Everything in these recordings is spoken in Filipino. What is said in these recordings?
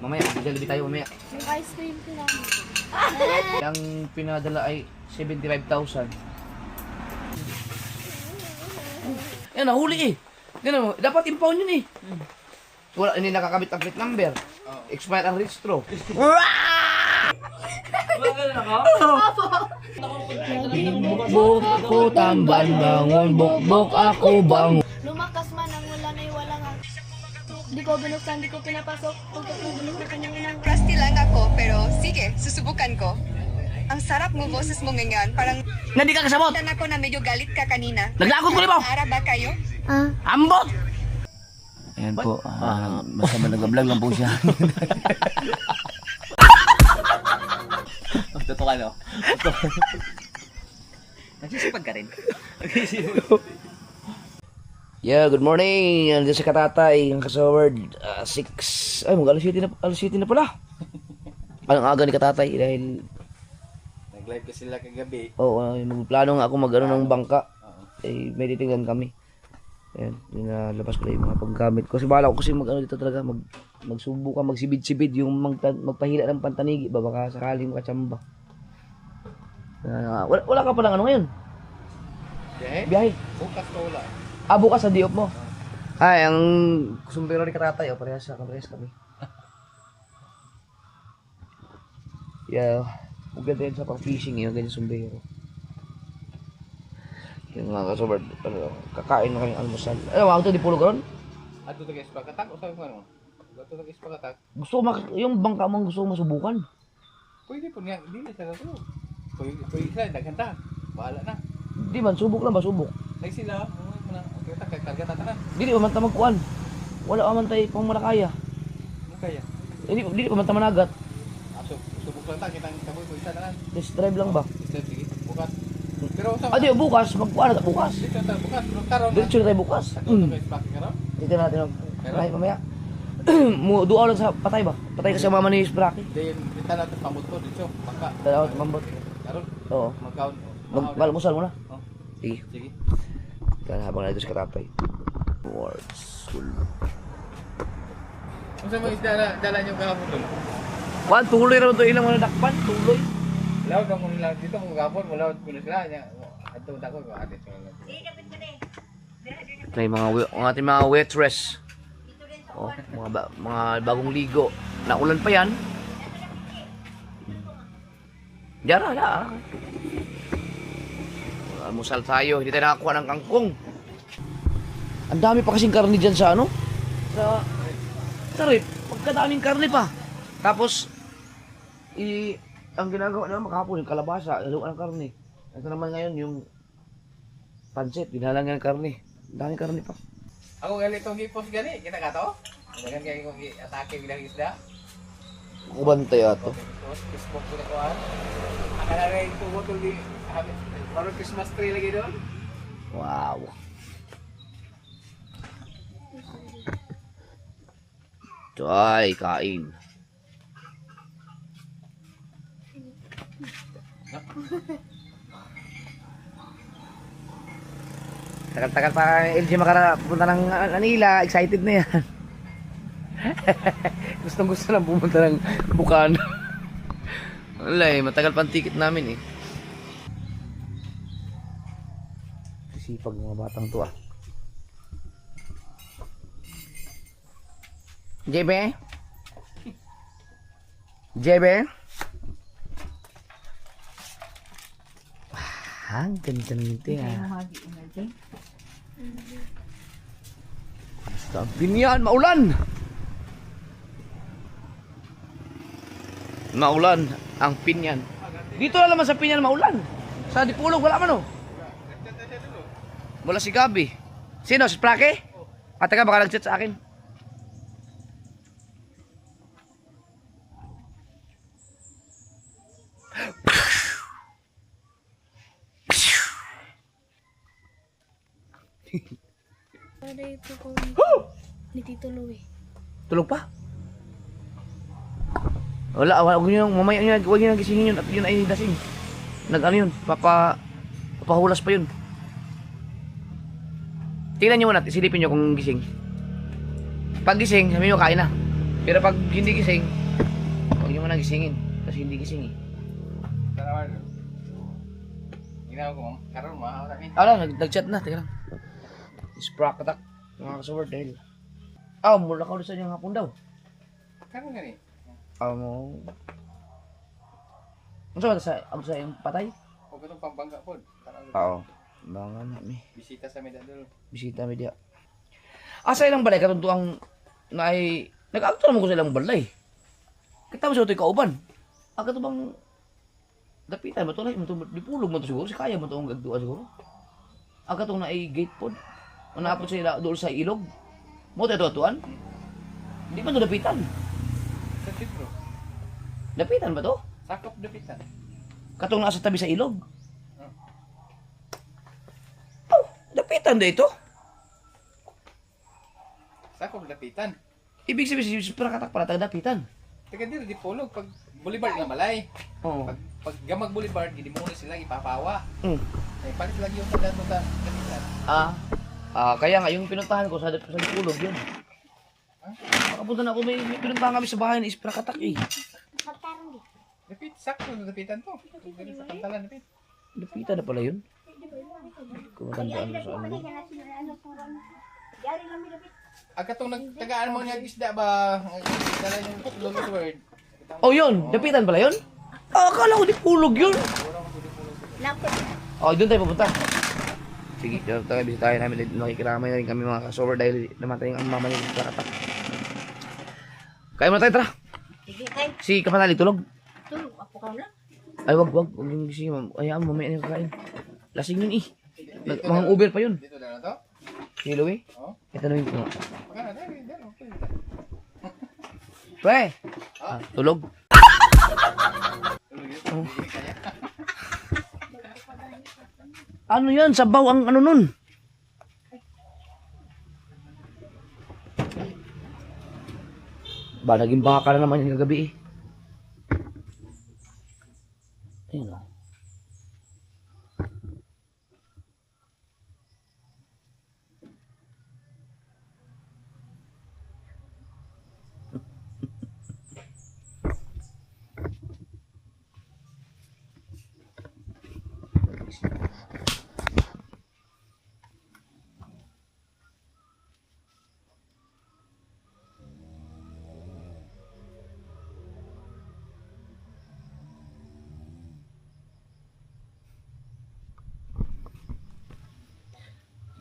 Mamaya, Jollibee tayo mamaya. Yung ice cream ko lang. Ang pinadala ay 75,000. Yan, nahuli eh. Ganun mo, dapat impound yun eh. Wala, hindi nakakabit ang plate number. Expired ang registro. Bukbok ko tamban bangon, bukbok ako bangon. Lumakas man ang ulan ay walang Di ko binuksan, di ko pinapasok. Pagkatulog na kanyang inang. Rusty lang ako, pero sige, susubukan ko. Ang sarap mo boses mo ngayon, parang Hindi ka kasabot. tan ako na medyo galit ka kanina. Naglakot ko rin mo. Ara ba kayo? Ambot! Ayan po, basta nag-vlog lang po siya. Totoo ka, no? Nagsisipag ka rin. Yeah, good morning. Nandiyan si Katatay, ang kasaward. 6. Ay, alas 7 na pala. Anong aga ni Katatay dahil Nag-live ka sila kagabi. magplano nga ako mag-ano ng bangka. Eh, may titingnan kami. Ayan, labas ko na yung mga paggamit ko. Kasi bahala ko kasi mag-ano dito talaga, magsubukan, magsibid-sibid yung magpahila ng pantanigi ba, baka sakaling makatsamba. Wala ka palang ano ngayon? Biyahe? Bukas ko wala. Bukas sa diop mo? Ay, ang sumbero ni Katatay, parehas kami. Yeah, maganda yun sa pang-fishing yun, ganyan sumbero. Yung mga kasobard, kakain na kayong almusal. Ako ito, di pulo karon? Ato tagay spakatak o sabi mo ano? Ato tagay spakatak. Gusto ko yung bangka mong gusto ko masubukan. Pwede po niya, hindi na siya natulog. Pwede isa, daghanta. Bahala na. Di man, subok lang ba, subok? Ay sila, umuwi mo na. Kaya karga tatanan. Dili pa man ta magkuan. Wala pa man tayo pang malakaya. Ano kaya? Dili pa man ta managat. Subok lang ta, kitang kaboy ko isa na. Test drive lang ba? Sige, bukas. Pero sa Di bukas, magkuan na bukas. dito tayo bukas, pero karon na. Diretso na tayo bukas. Ato tagay spakatak karon. Dito natin ang patay mamaya. Duaw lang sa patay ba? Patay kasi ang mama ni Spraki. Then kita natin pamut ko dito, baka. Dalaw at mambot. Karon, Oo. mag-count. Mag-almusal muna. Oh, Sige. sige. Kaya habang nandito si Katatay. Words. Kung sa mga isda na dala nyo kahapon doon. Wan, tuloy naman ito ilang mga dakpan. Tuloy. Lawag ako nila dito kung kahapon, malawag ko na sila. Ato ako, atin ko lang. Ito yung ang ating mga waitress. Mga bagong ligo. Naulan pa yan. Dara. Almusal tayo. Hindi tayo nakakuha ng kangkong. Ang dami pa kasing karne dyan sa ano? Sa rip. Pagkadaming karne pa. Tapos, ang ginagawa naman makahapon, yung kalabasa, haluan ng karne. Ito naman ngayon, yung pancit, dinalang ng karne. Ang daming karne pa. Ako gali itong gipos gani, kita ka to? Dagan kayo kong atake bilang isda. Kubantay ato. Facebook ko na ko ah. Akala na yung tungkol di parang Christmas tree lagi doon. Wow. Ay, kain. Tagal-tagal pa LG makarapunta ng Manila. Excited na yan. Gusto lang pumunta ng Bukana. Wala eh, matagal pa ang ticket namin eh. Sipag mga batang to ah. JB? Ang ganda ng ngiti ah. Sabi niyan, maulan! Maulan ang Pinyan. Dito na naman sa Pinyan maulan. Sa Dipulog wala man oh. Wala si Gabi. Sino? Si Sprake? Pataka baka nag-chat sa akin. Para ito ko ni Tito Louie. Tulog pa? Wala, wag niyo mamaya niyo, wag niyo gisingin yun at yun ay dasing. Nag-ano yun, papahulas pa yun. Tingnan niyo muna, silipin niyo kung gising. Pag gising, sabihin niyo kain na. Pero pag hindi gising, huwag nyo man gisingin. Kasi hindi gising eh. Tara, ginawa ko, karoon mo, Nag-chat na, teka lang. Sprack attack, mga kasaward dahil. Mula ka ulit sa niyang hapon daw. Karoon gani. Ano sa yung patay? Huwag itong pambangga po. Oo. Bangan na Bisita sa Medadol. Bisita media. Sa ilang balay, katuntuang na ay... Nag-acto naman ko sa ilang balay. Kita mo sa ito'y kauban. Ito bang... Dapitan mo ito lang. Dipulog mo ito siguro. Si kaya mo ito ang gagduwa siguro. Ito na ay gate pod. Manapot sila doon sa ilog. Mo ito atuan. Hindi pa ito dapitan. Sa Tibro. Dapitan ba ito? Sakop dapitan. Katong nasa tabi sa ilog. Dapitan na ito. Sakop dapitan. Ibig sabihin, prakatak pala dapitan. Teka dito, di pulog. Pag boulevard na malay. Oo. Pag gamag boulevard, hindi mo sila ipapawa. Ay, palit lagi yung pagdato sa dapitan. Kaya nga, yung pinuntahan ko sa pulog yun. Makapunta na ako, may pinuntahan kami sa bahay na isprakatak eh. Dapit, sakto na dapitan to. Dito sa kantalan, dapit. Dapitan na pala yun. Kung matandaan mo sa ano. Agkatong nagtagaan mo niya isda ba? Dala yung longest word. Yun! Dapitan pala yun? Akala ko di pulog yun. Doon tayo pupunta. Sige, tayo bisitahin namin. Nakikiramay na rin kami mga kasover dahil namatay ang mama niya sa katak. Kaya mo na tayo, tara. Si Kapanali, tulog. Tulog, ako ka na. Ay, wag yung gising. Hayaan mo, mamaya na yung kakain. Lasing yun eh. Mga Uber pa yun. Dito na to? Si Louie? Oo. Ito na yung mga. Magana, dahil, okay. Pre! Tulog. Oh. Ano yan? Sabaw ang ano nun? Naging baka na naman yung kagabi eh. Ayun o.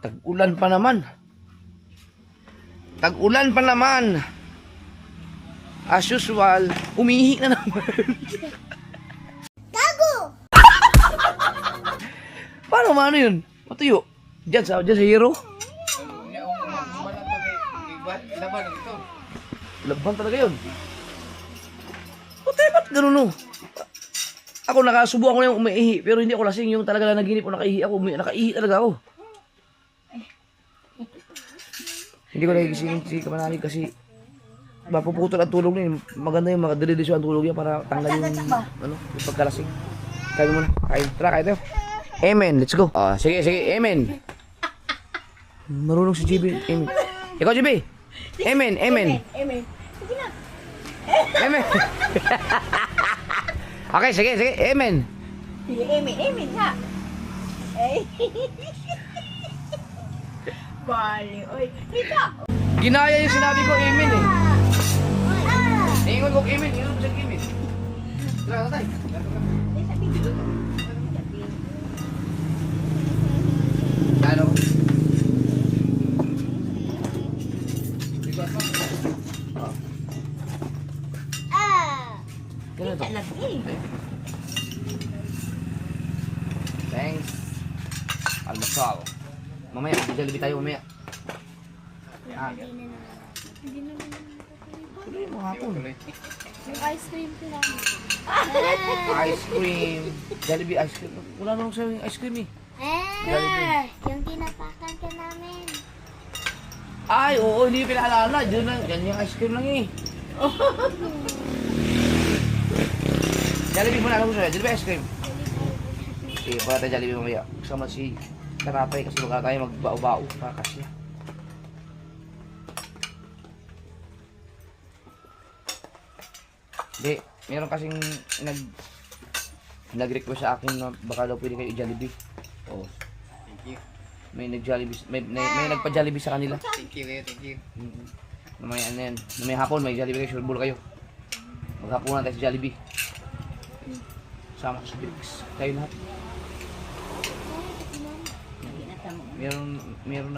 Tag-ulan pa naman. Tag-ulan pa naman. As usual, umihi na naman. Gago! Paano ano yun? Matuyo. Diyan sa hero. Laban ito. Laban talaga yun. Puti, ba't ganun o? Ako nakasubukan ko yung umiihi, pero hindi ako lasing yung talaga naginip o nakaihi ako. Nakaihi talaga ako. Hindi ko nagigisingin si Kamanali kasi mapuputol ang tulog niya. Maganda yung makadelilisyo ang tulog niya para tanggal yung pagkalasing. Kain mo na. Kain. Tara, kain tayo. Amen. Let's go. Sige. Amen. Marunong si JB. Amen. Ikaw, JB. Amen. Amen. Sige na. Amen. Okay, sige. Amen. Sige, amen ha. Ay. Bali, oy. Dito. Ginaya yung sinabi ko, amen eh. Ingon ko, amen. Ingon ko siya, amen. Tara, tatay. Ano? Ganito. Thanks. Almasal. Mamaya, Jollibee tayo mamaya. Tuloy mo hapon. Yung ice cream ko lang. Ice cream. Jollibee ice cream. Wala naman sa'yo yung ice cream eh. Yung tinapakan ka namin. Ay, oo, hindi yung pinaalala. Diyan lang, yan yung ice cream lang eh. Jollibee muna, ano sa'yo? Jollibee ice cream. Sige, para tayo Jollibee mamaya. Kasama si Karapay kasi baka tayo magbao-bao. Kakasya. Hindi, meron kasing nag-request sa akin na baka daw pwede kayo i-Jollibee. Oo. Thank you. May nag-Jollibee, may nagpa-Jollibee sa kanila. Thank you, thank you. Na may ano yan, na may hapon, may Jollibee kayo, sure ball kayo. Maghapunan tayo sa Jollibee. Sama ko sa Bricks. Tayo lahat. Meron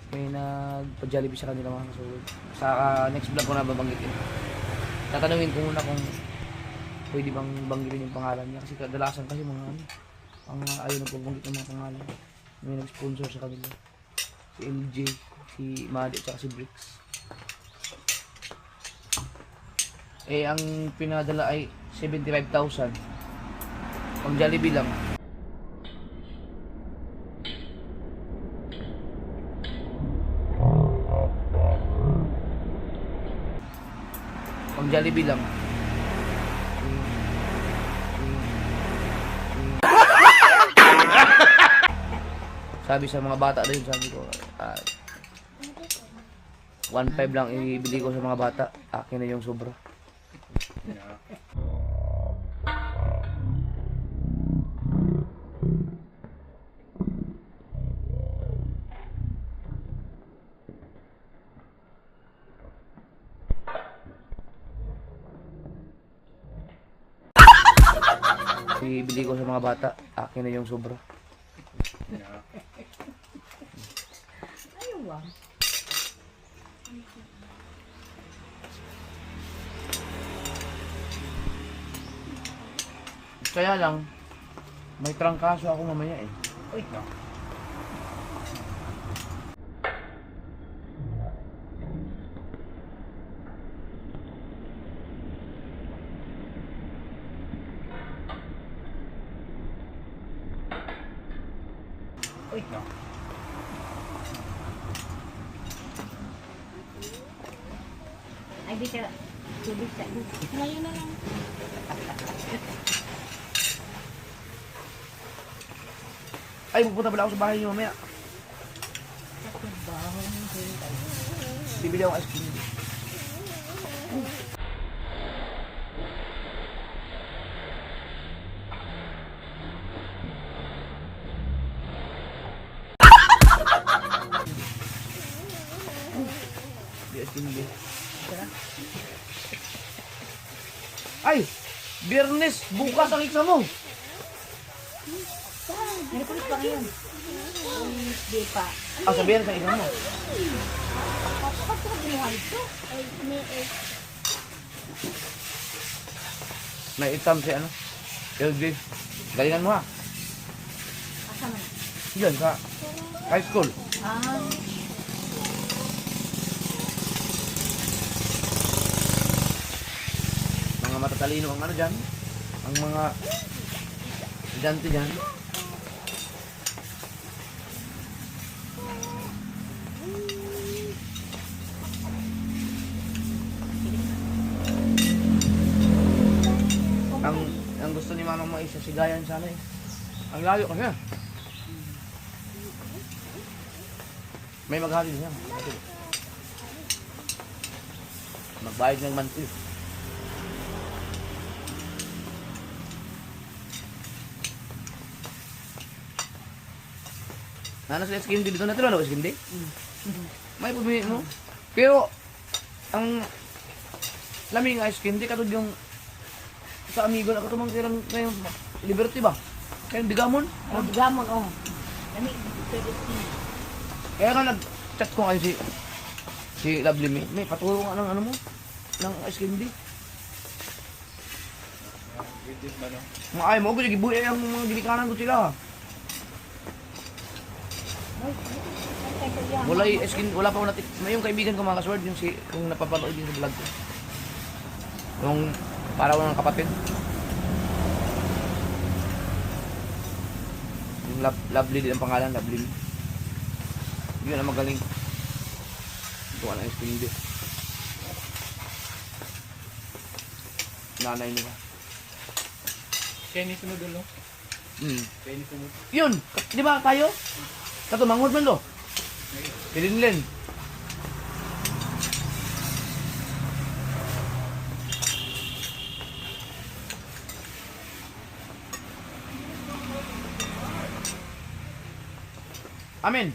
may nagpa-Jollibee sa kanila mga kasulod. Sa next vlog ko na babanggitin. Tatanungin ko muna kung pwede bang banggitin yung pangalan niya kasi kadalasan kasi mga ang ayaw na pagbanggit ng mga pangalan. May nag-sponsor sa kanila. Si LJ, si Madi, at si Bricks. Eh, ang pinadala ay 75,000. Pang Jollibee lang. Pang Jollibee lang. Sabi sa mga bata rin, sabi ko, 1.5 lang ibili ko sa mga bata. Akin na yung sobra. Ibili ko sa mga bata. Akin na yung sobra. Kaya lang, may trangkaso ako mamaya eh. Uy, no. Uy, no. Ay, di ka tubig sa Ngayon na lang. Ay, pupunta pala ako sa bahay niyo mamaya. Bibili ako ice cream. Di ice cream din. Ay! Biyernes! Bukas ang exam mo! Merkulis pa ngayon. Di pa. Ah, sabihan sa exam mo. Bakit ka ginuha ito? Ay, may May exam si ano? LJ. Galingan mo ha. Asa man? Yan, sa high school. Ah, Mga matatalino ang ano dyan. Ang mga estudyante dyan. Ang gusto ni Manong mo isa sigayan sana eh. Ang layo kasi. May maghali din yan. Magbayad ng monthly. Nana sa skin dito na tilo, skin di? May pumili mo. Pero ang laming ice cream di katulad yung sa amigo na katumang tirang kayong Liberty ba? Kayong Bigamon? oh, gamon, oh. Kami, pwede Kaya nga nag-chat ko ngayon si Lovely May paturo nga ng ano mo? Ng ice cream di. Widget ba, no? Mga ayaw mo, kasi gibuhay ang mga ginikanan ko sila. Wala yung ice cream, wala pa ako natin. May yung kaibigan ko mga kasword, yung kung napapanood din sa vlog ko. Yung paraw ng kapatid. Yung Lovely din ang pangalan, Lovely. Yun ang magaling. Ito ka ng ice cream din. Nanay nila. Kenny sunod ulo. Kenny sunod. Yun! Di ba tayo? Katumangod man lo. Pilinlin. Amen.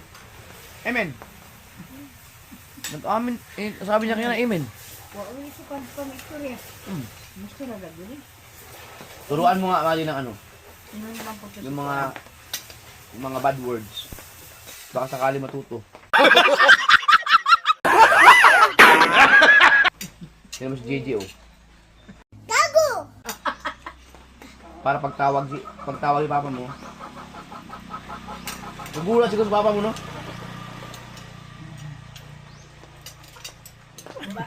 Amen. Nag-amen. Eh, sabi niya kaya amen. Wa uli si kon istorya. Istorya ra gud. Turuan mo nga mali ng ano, Ingon man po yung mga bad words. Baka sakali matuto. Yan mo si JJ oh. Gago! Para pagtawag si papa mo. Nagulat siguro sa papa mo, no?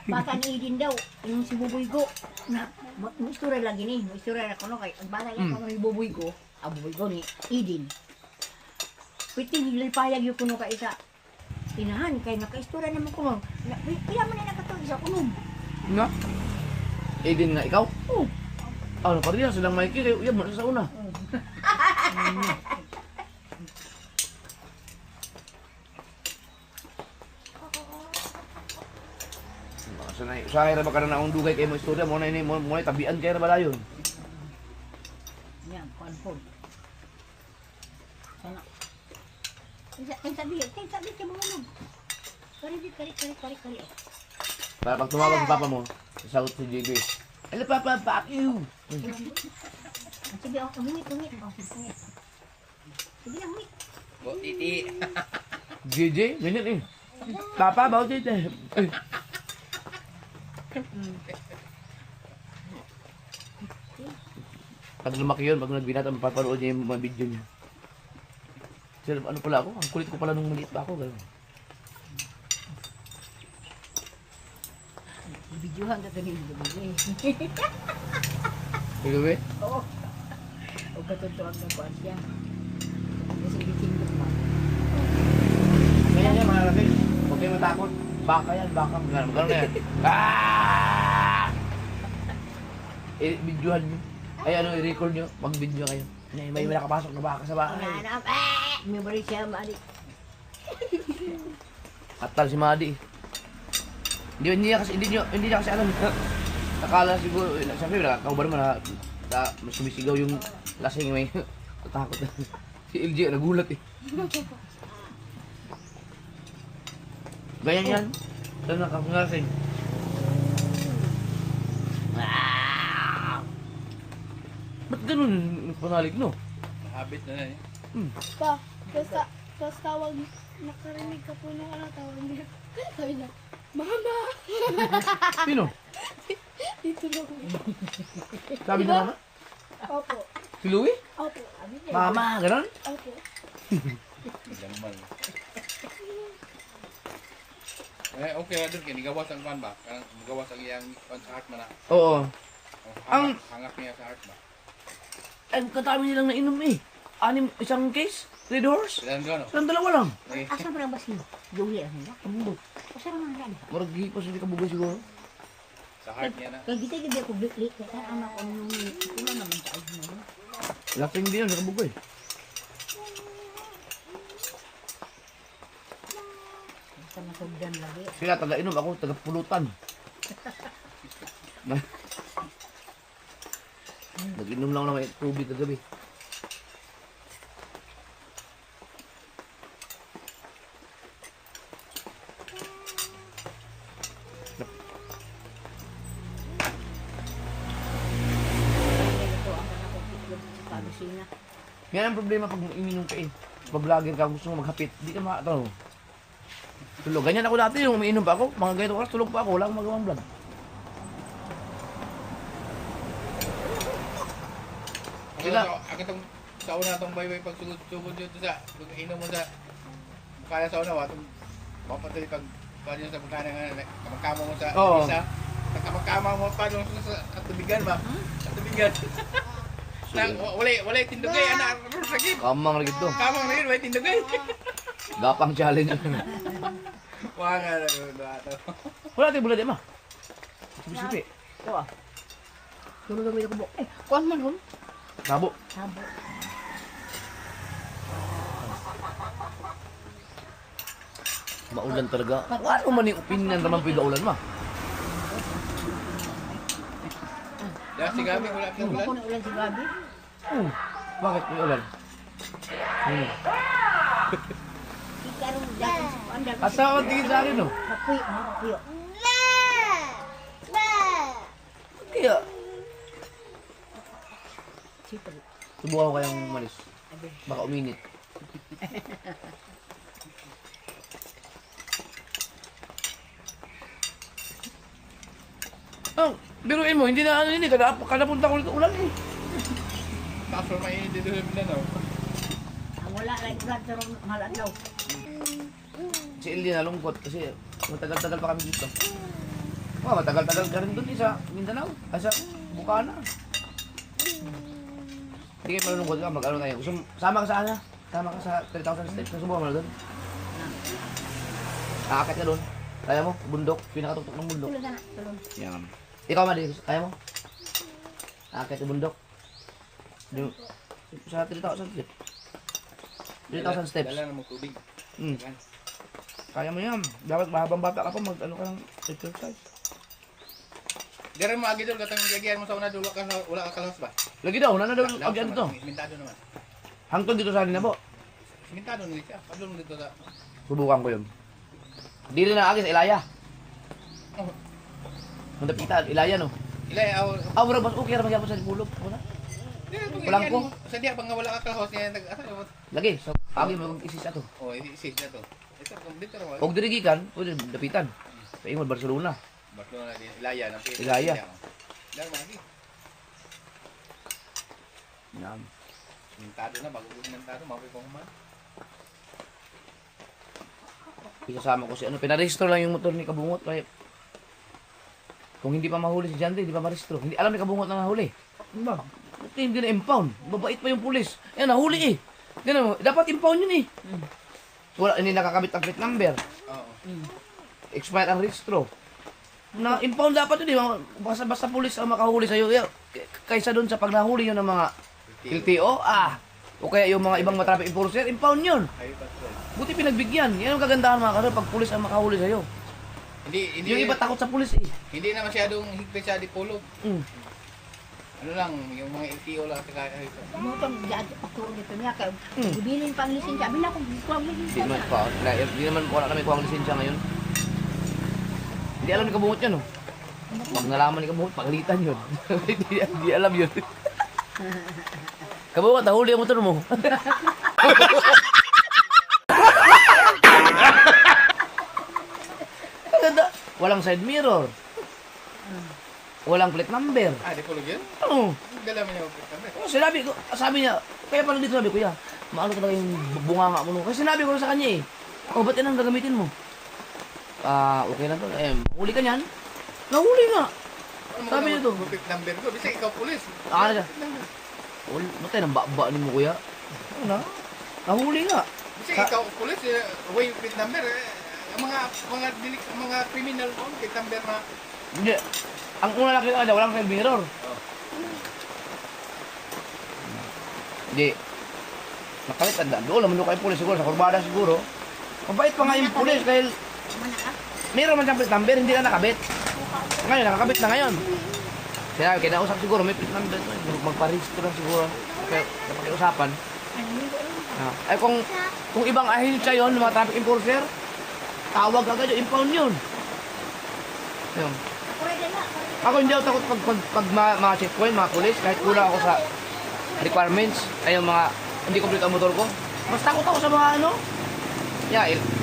Bata ni Idin daw, yung si Buboy Go. Na, mo istorya lagi ni, mo istorya na kono kay ang bata yung kono ni Buboy Go, Buboy Go ni Idin. Pwede nilay payag yung kuno ka isa. Tinahan kay nakaistorya naman kuno. Kaya man na nakatuog sa kuno. Nga? Eh din nga ikaw? Oh. Ano pa rin silang Mikey kayo yan mo sa una. Usahay ra ba ka na akong dugay kayo mo istorya mo na ini mo na tabian kayo ra ba dayon? Yan, konfon. Sana. Sabi ka mo nun. Kari. Para pag tumawag si papa mo, sasagot si JB. Hello papa, fuck you. Sige, humit. Sige na, humit. Bo, titi. JJ, minit eh. Papa, bawal dito eh. Pag lumaki yun, pag nagbinata, mapapanood niya yung mga video niya. Sir, ano pala ako? Ang kulit ko pala nung maliit pa ako. Gano'n. Videohan ka ganun yung gabi. Ikaw eh? Oo. O katutuan ng kuwan siya. Kasi bitinggot mo. Ganyan yan mga natin. Huwag kayo matakot. Baka yan, baka. Gano'n na yan. Ah! Videohan nyo. Ay ano, i-record nyo. Mag-video kayo. May nakapasok na baka sa bahay. Nanap, may bari siya, mali. Katal si Madi. Hindi niya kasi alam. Nakala siguro, sabi na, kauban mo na mas sumisigaw yung lasing may tatakot na. Si LJ nagulat eh. Ganyan yan. Saan nakakangasing? Ba't ganun panalik no? Habit na eh. Pa, tapos tawag, nakarinig ka po nung tawag niya. Sabi niya, Mama! Sino? Dito na ko. Sabi na mama? Opo. Si Louie? Opo. Mama, ganun? Opo. Lamal. Okay ra dun kay nigawas ang kan ba? Kanang magawas ang iyang kan sa heart man na. Oo. Ang hangak niya sa heart ba. Ang katami nilang nainom eh. Isang case? Red horse? Ilan gano? Silang dalawa lang. Asa mo lang ba si Joey ang hila? Kamubog. Asa naman yan? Marag hipos hindi kabugay siguro. Sa heart niya na. Kaya kita gabi ako bliklik. Kaya anak ko nung ito naman sa ayun na. Lasing din yun, sa kabugay. Basta masugdan lagi. Sila taga-inom, ako taga-pulutan. Nag-inom lang naman yung tubig kagabi. Ito ang anak ko titlog sa pagusina. Yan ang problema pag uminom ka eh. Pag vlogger ka, gusto mo maghapit, di ka makatulog. Tulog. Ganyan ako dati, yung umiinom pa ako. Mga ganito oras, tulog pa ako. Wala akong magawang vlog. Sila. Ako tong sa una tong baybay pag sugod dito sa pag inom mo sa kaya sa una wa tong mapatay pag kanya sa pagkana nga kamakama mo sa Oo. isa. Kamakama mo pa dun sa tubigan ba? Sa tubigan. Nang wala tindugay ana lagi. Kamang lagi to. Kamang rin wala tindugay. Gapang challenge. Wa nga na ato. Wala tayo bulad, ma. Sipi-sipi. Ito ah. Tulog kami ko. Kuan man hon. Sabo. Sabo. Maulan talaga. Ano man yung opinion naman po yung ulan, ma? Dasi kami wala ka Ako ulan. na ulan si Gabi. Bakit may ulan? darong dagan sa andar. Asa ako tingin sa akin, no? Napuyo. Kaya, Sipag. subukan ko kayang umalis. Baka uminit. Oh, biruin mo, hindi na ano yun eh. Kada punta ko dito ulan eh. Tapos for mainit dito sa Mindanao. Ang wala lang ulan sa maladlaw. Si Ellie nalungkot kasi matagal-tagal pa kami dito. Matagal-tagal ka rin doon sa Mindanao. Asa Bukana. Hindi kayo malulungkot ka, mag-ano tayo. Gusto mo, sama ka sa ano? Sama ka sa 3,000 steps. Nasubukan mo na doon? Aakit ka doon. Kaya mo? Bundok. Pinakatuktok ng bundok. Tulog na. Tulog. Yan. Ikaw, Madi. Kaya mo? Aakit sa bundok. Yung, sa 3,000 steps. 3,000 steps. Dala na mo tubig. Hmm. Kaya mo yan. Dapat mahabang bata ka pa, mag-ano ka ng exercise. Di rin mo agi doon, katang gagihan mo sa una dulo ka, wala ka kalos ba? Lagi daw, na daw Laos agyan naman, to. Simintado naman. Hangtod dito sa akin na po. Simintado na siya. Padulong dito sa... Subukan ko yun. Hindi rin na agis, Ilaya. Oh, Kung napitan, Ilaya no. ilay, aw... Mura ba? Okay, ramagyan po sa pulog. Wala. Walang ko. Sa diya, pag nga wala ka kalos niya, Lagi, so, agi mo isis ato. oh, isis na to. Ito, dito naman. Huwag dirigikan, pwede napitan. Paingol, Barcelona. Barcelona din, Ilaya. Ilaya. Dahil mga Yan. Simintado na, bago simintado, mapay ko kuman. Isasama ko si ano, pinarehistro lang yung motor ni Kabungot. Kaya, kung hindi pa mahuli si Jante, hindi pa marehistro. Hindi alam ni Kabungot na nahuli. Ano ba? Buti hindi na impound. Babait pa yung pulis. Yan, nahuli eh. Ganun mo, dapat impound yun eh. Wala, hindi nakakabit ang plate number. Oo. Expired ang registro. Na impound dapat yun eh. Basta pulis ang makahuli sa'yo. Kaysa doon sa pag nahuli yun ng mga LTO, o kaya yung mga ibang traffic enforcer, impound yun. Ay, patrol. Buti pinagbigyan. Yan ang kagandahan mga kaso pag pulis ang makahuli sa'yo. Hindi, Yung iba takot sa pulis eh. hindi na masyadong higpit sa dipolog. Mm. Ano lang, yung mga LTO lang kaya Ano itong dyan, pagturo dito niya, kaya gubilin pang lisensya. Sabi na kung kuha mo Hindi lisensya. naman pa. Hindi naman po wala kami kuha ang lisensya ngayon. Hindi alam ni Kabungot yun, oh. Pag nalaman ni Kabungot, pagalitan yun. Hindi alam yun. Kabungot, nahuli ang motor mo. Ganda. Walang side mirror. Walang plate number. dipolog yun? Oo. Dala mo niya kami. Sinabi ko, sabi niya, kaya pala dito sabi ko, ya, maano talaga yung bunganga mo. Kasi sinabi ko na sa kanya eh, ba't yan ang gagamitin mo? Okay lang to. Huli ka niyan? Nahuli nga. Sabi niya to. Gupit number ko, bisa ikaw pulis. Ano siya? Matay ng baba ni mo kuya. Ano na? Nahuli nga. Bisa ikaw pulis, way gupit number. Mga criminal ko, gupit number na. Hindi. Ang una nakita ka walang side mirror. Hindi. Nakalitan doon naman doon kayo pulis siguro, sa kurbada siguro. Mabait pa nga yung pulis dahil meron man siyang plate number, hindi na nakabit. Ngayon, nakakabit na ngayon. Kaya kinausap siguro, may plate number. Magparehistro lang siguro. Kaya napakiusapan. Ay kung ibang ahensya yun, mga traffic enforcer, tawag agad yung impound yun. Ayun. Ako hindi ako takot pag mga checkpoint, mga pulis, kahit kulang ako sa requirements, ay yung mga hindi complete ang motor ko. Mas takot ako sa mga ano,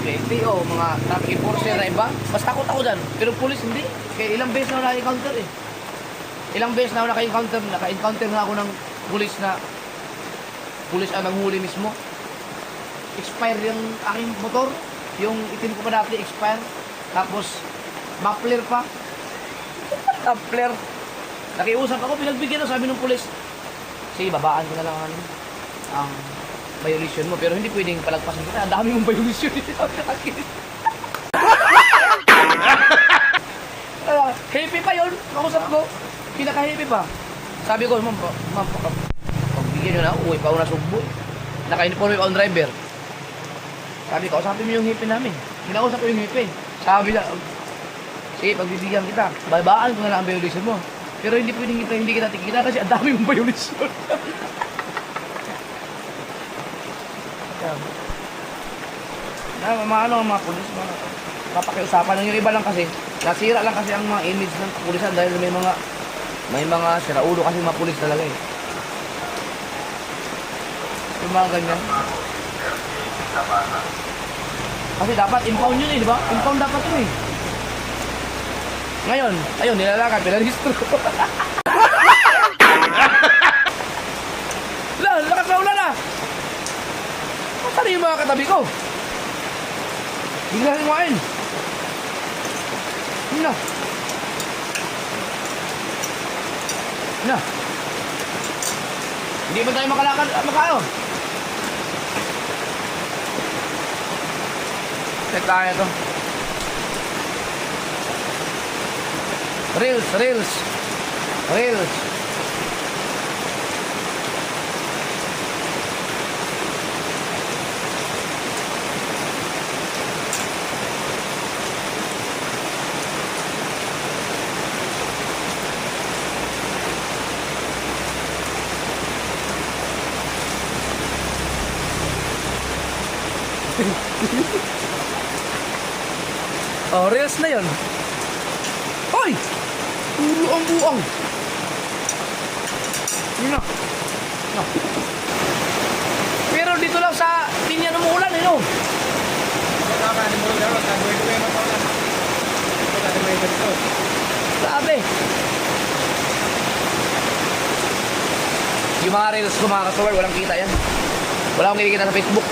LTO, mga traffic enforcer na iba. Mas takot ako dyan. Pero pulis hindi. Kaya ilang beses na ako naka-encounter eh. Ilang beses na ako naka-encounter na ako ng pulis ang nanghuli mismo. Expire yung aking motor. Yung itim ko pa dati, expire. Tapos, muffler pa. Muffler. Nakiusap ako, pinagbigyan na sabi ng pulis. Sige, babaan ko na lang ang violation mo, pero hindi pwedeng palagpasan kita. Ang dami mong violation. Happy pa yun. Kausap ko. Pinaka-happy pa. Sabi ko, ma'am, pagbigyan nyo na, uwi pa ako na sugbo. Naka-uniform ako ang driver. Sabi ko, kausapin mo yung happy namin. Kinausap ko yung happy. Sabi na, sige, pagbibigyan kita. Babaan ko na lang ang violation mo. Pero hindi pwedeng hindi kita tikita kasi ang dami mong violation. mga ano, mga pulis, mga papakiusapan lang. Yung iba lang kasi, nasira lang kasi ang mga image ng pulisan dahil may mga siraulo kasi mga pulis talaga eh. Yung mga ganyan. Kasi dapat impound yun eh, di ba? Impound dapat yun eh. Ngayon, ayun, nilalakad, pinarehistro. Lakas na ulan ah! Saan yung mga katabi ko? Bigla rin kumain. Yun na. Yun na. Hindi ba tayo makalakad, makano? Check tayo ito. Reels, reels. Reels. Oh, reels na yun. Hoy! Buang-buang. Yun na. No. Pero dito lang sa linya ng umuulan, eh, no? Grabe. Yung mga reels ko, mga kasuwar, walang kita yan. Wala akong kinikita sa Facebook.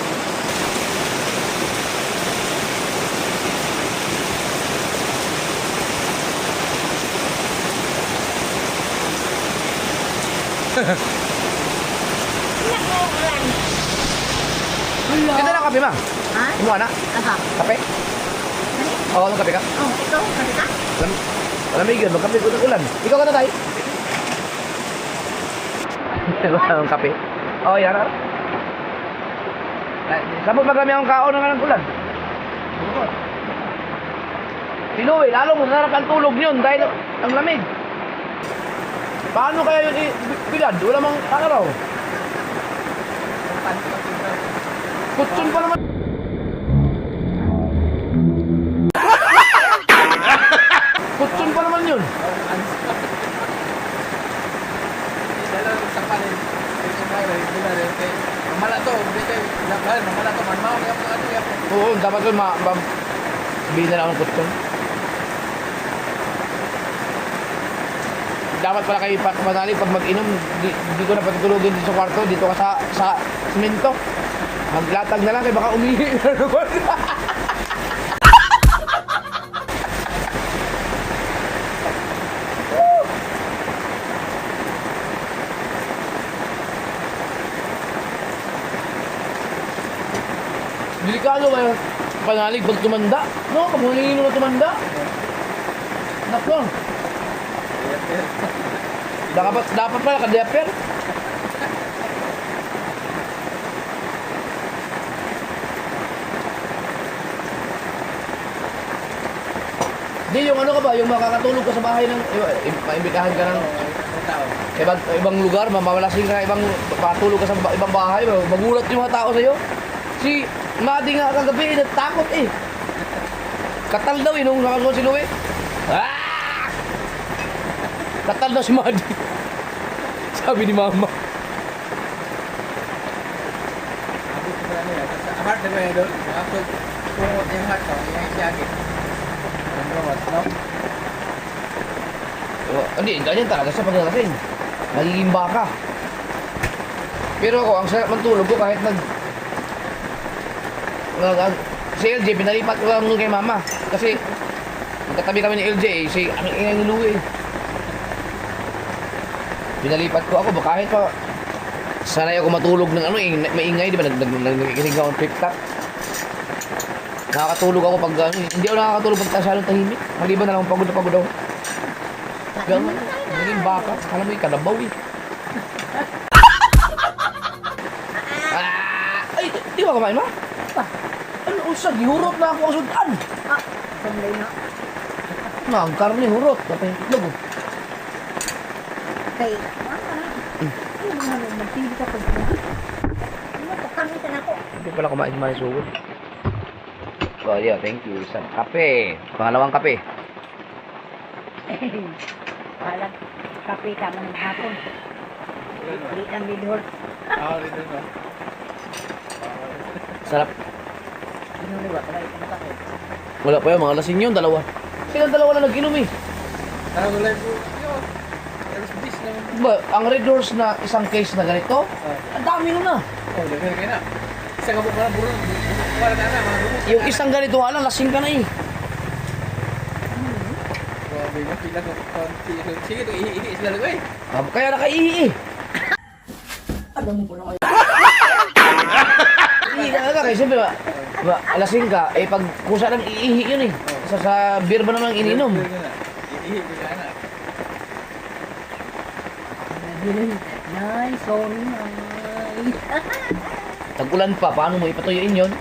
Ito na kape, ma. Ha? Kumuha na. Aha. Kape? Oo, kape ka. Oh, ikaw, kasi ka? Malamig yun, magkape ko ng ulan. Ikaw ka na tayo. Walang kape. Oo, yan na. Sabot maglami akong kaon ng ulan. Sino eh, lalo masarap ang tulog yun dahil ang lamig. Paano kaya yun bilad? Wala mang araw. Kutsun pa naman. Kutsun pa naman yun. Oo, dapat yun sabihin na lang ang kutsun. Dapat pala kayo manalig pag mag-inom, di ko na patutulogin dito sa kwarto, dito ka sa simento. Maglatag na lang kayo, baka umihi na naman. Delikado kayo panalig pag tumanda. No, pag hulihin mo na tumanda. Nako. Dapat pala ka-diaper. Di yung ano ka ba, yung makakatulog ka sa bahay ng maimbitahan ka ng ibang lugar, mamalasing ka ibang patulog ka sa ibang bahay, magulat yung mga tao sa iyo. Si Madi nga kagabi, natakot eh. Katal daw eh, nung nakagawa si Louie. Ah! Katal daw si Madi. Sabi ni Mama. Heart na ba yun doon? Pungot yung heart ko, yung jacket. Ang rawat, no? Hindi, ganyan talaga sa pagkakasing. Nagiging baka. Pero ako, ang sarap ng tulog ko kahit si LJ, pinalipat ko lang kay Mama. Kasi magkatabi kami ni LJ eh. Ang ingay ni Louie eh. Pinalipat ko ako, kahit pa sanay ako matulog ng ano eh, maingay, di ba? Nagkikinig ako ng flip-top. Nakakatulog ako pag, hindi ako nakakatulog pag tasalong tahimik. Maliban na lang pagod na pagod ako. Gano'n, naging baka. Alam mo yung kanabaw eh. Ay, di ba kumain ma? Pa. Ano, usag, hurot na ako ang sudan. Ah, sanday na. Ang karne, hurot. Tapos yung itlog. Kay, ano ba na, magpili ka pag ano, pakangitan ako. Hindi pala kumain si Marisugod. Oh, yeah, thank you. Isang kape. Pangalawang kape. Alam, kape tama ng hapon. Hindi lang bidhol. Dito ba? Sarap. Inuliwa, pala itong kape. Wala pa yun, mga lasing yun, dalawa. Silang dalawa na nag-inom eh. Wala po. Alas 10 naman. Ba, ang Red Doors na isang case na ganito, ang dami nun na. Daghan kayo na. Isa ka po pala, burong. Para na mga lumos. Yung isang ganito nga lang, lasing ka na eh. Grabe mo, pila ko konti. Sige, ito, ihi sila lang eh. Kaya nakaihi eh. Alam mo po na kayo. Ihi na ka, kasi siyempre lasing ka, eh pag kusa lang iihi yun eh. Sa beer ba naman ininom? Ihi, bila na. Nay, sorry, nay. Tag-ulan pa, paano mo ipatuyuin yun?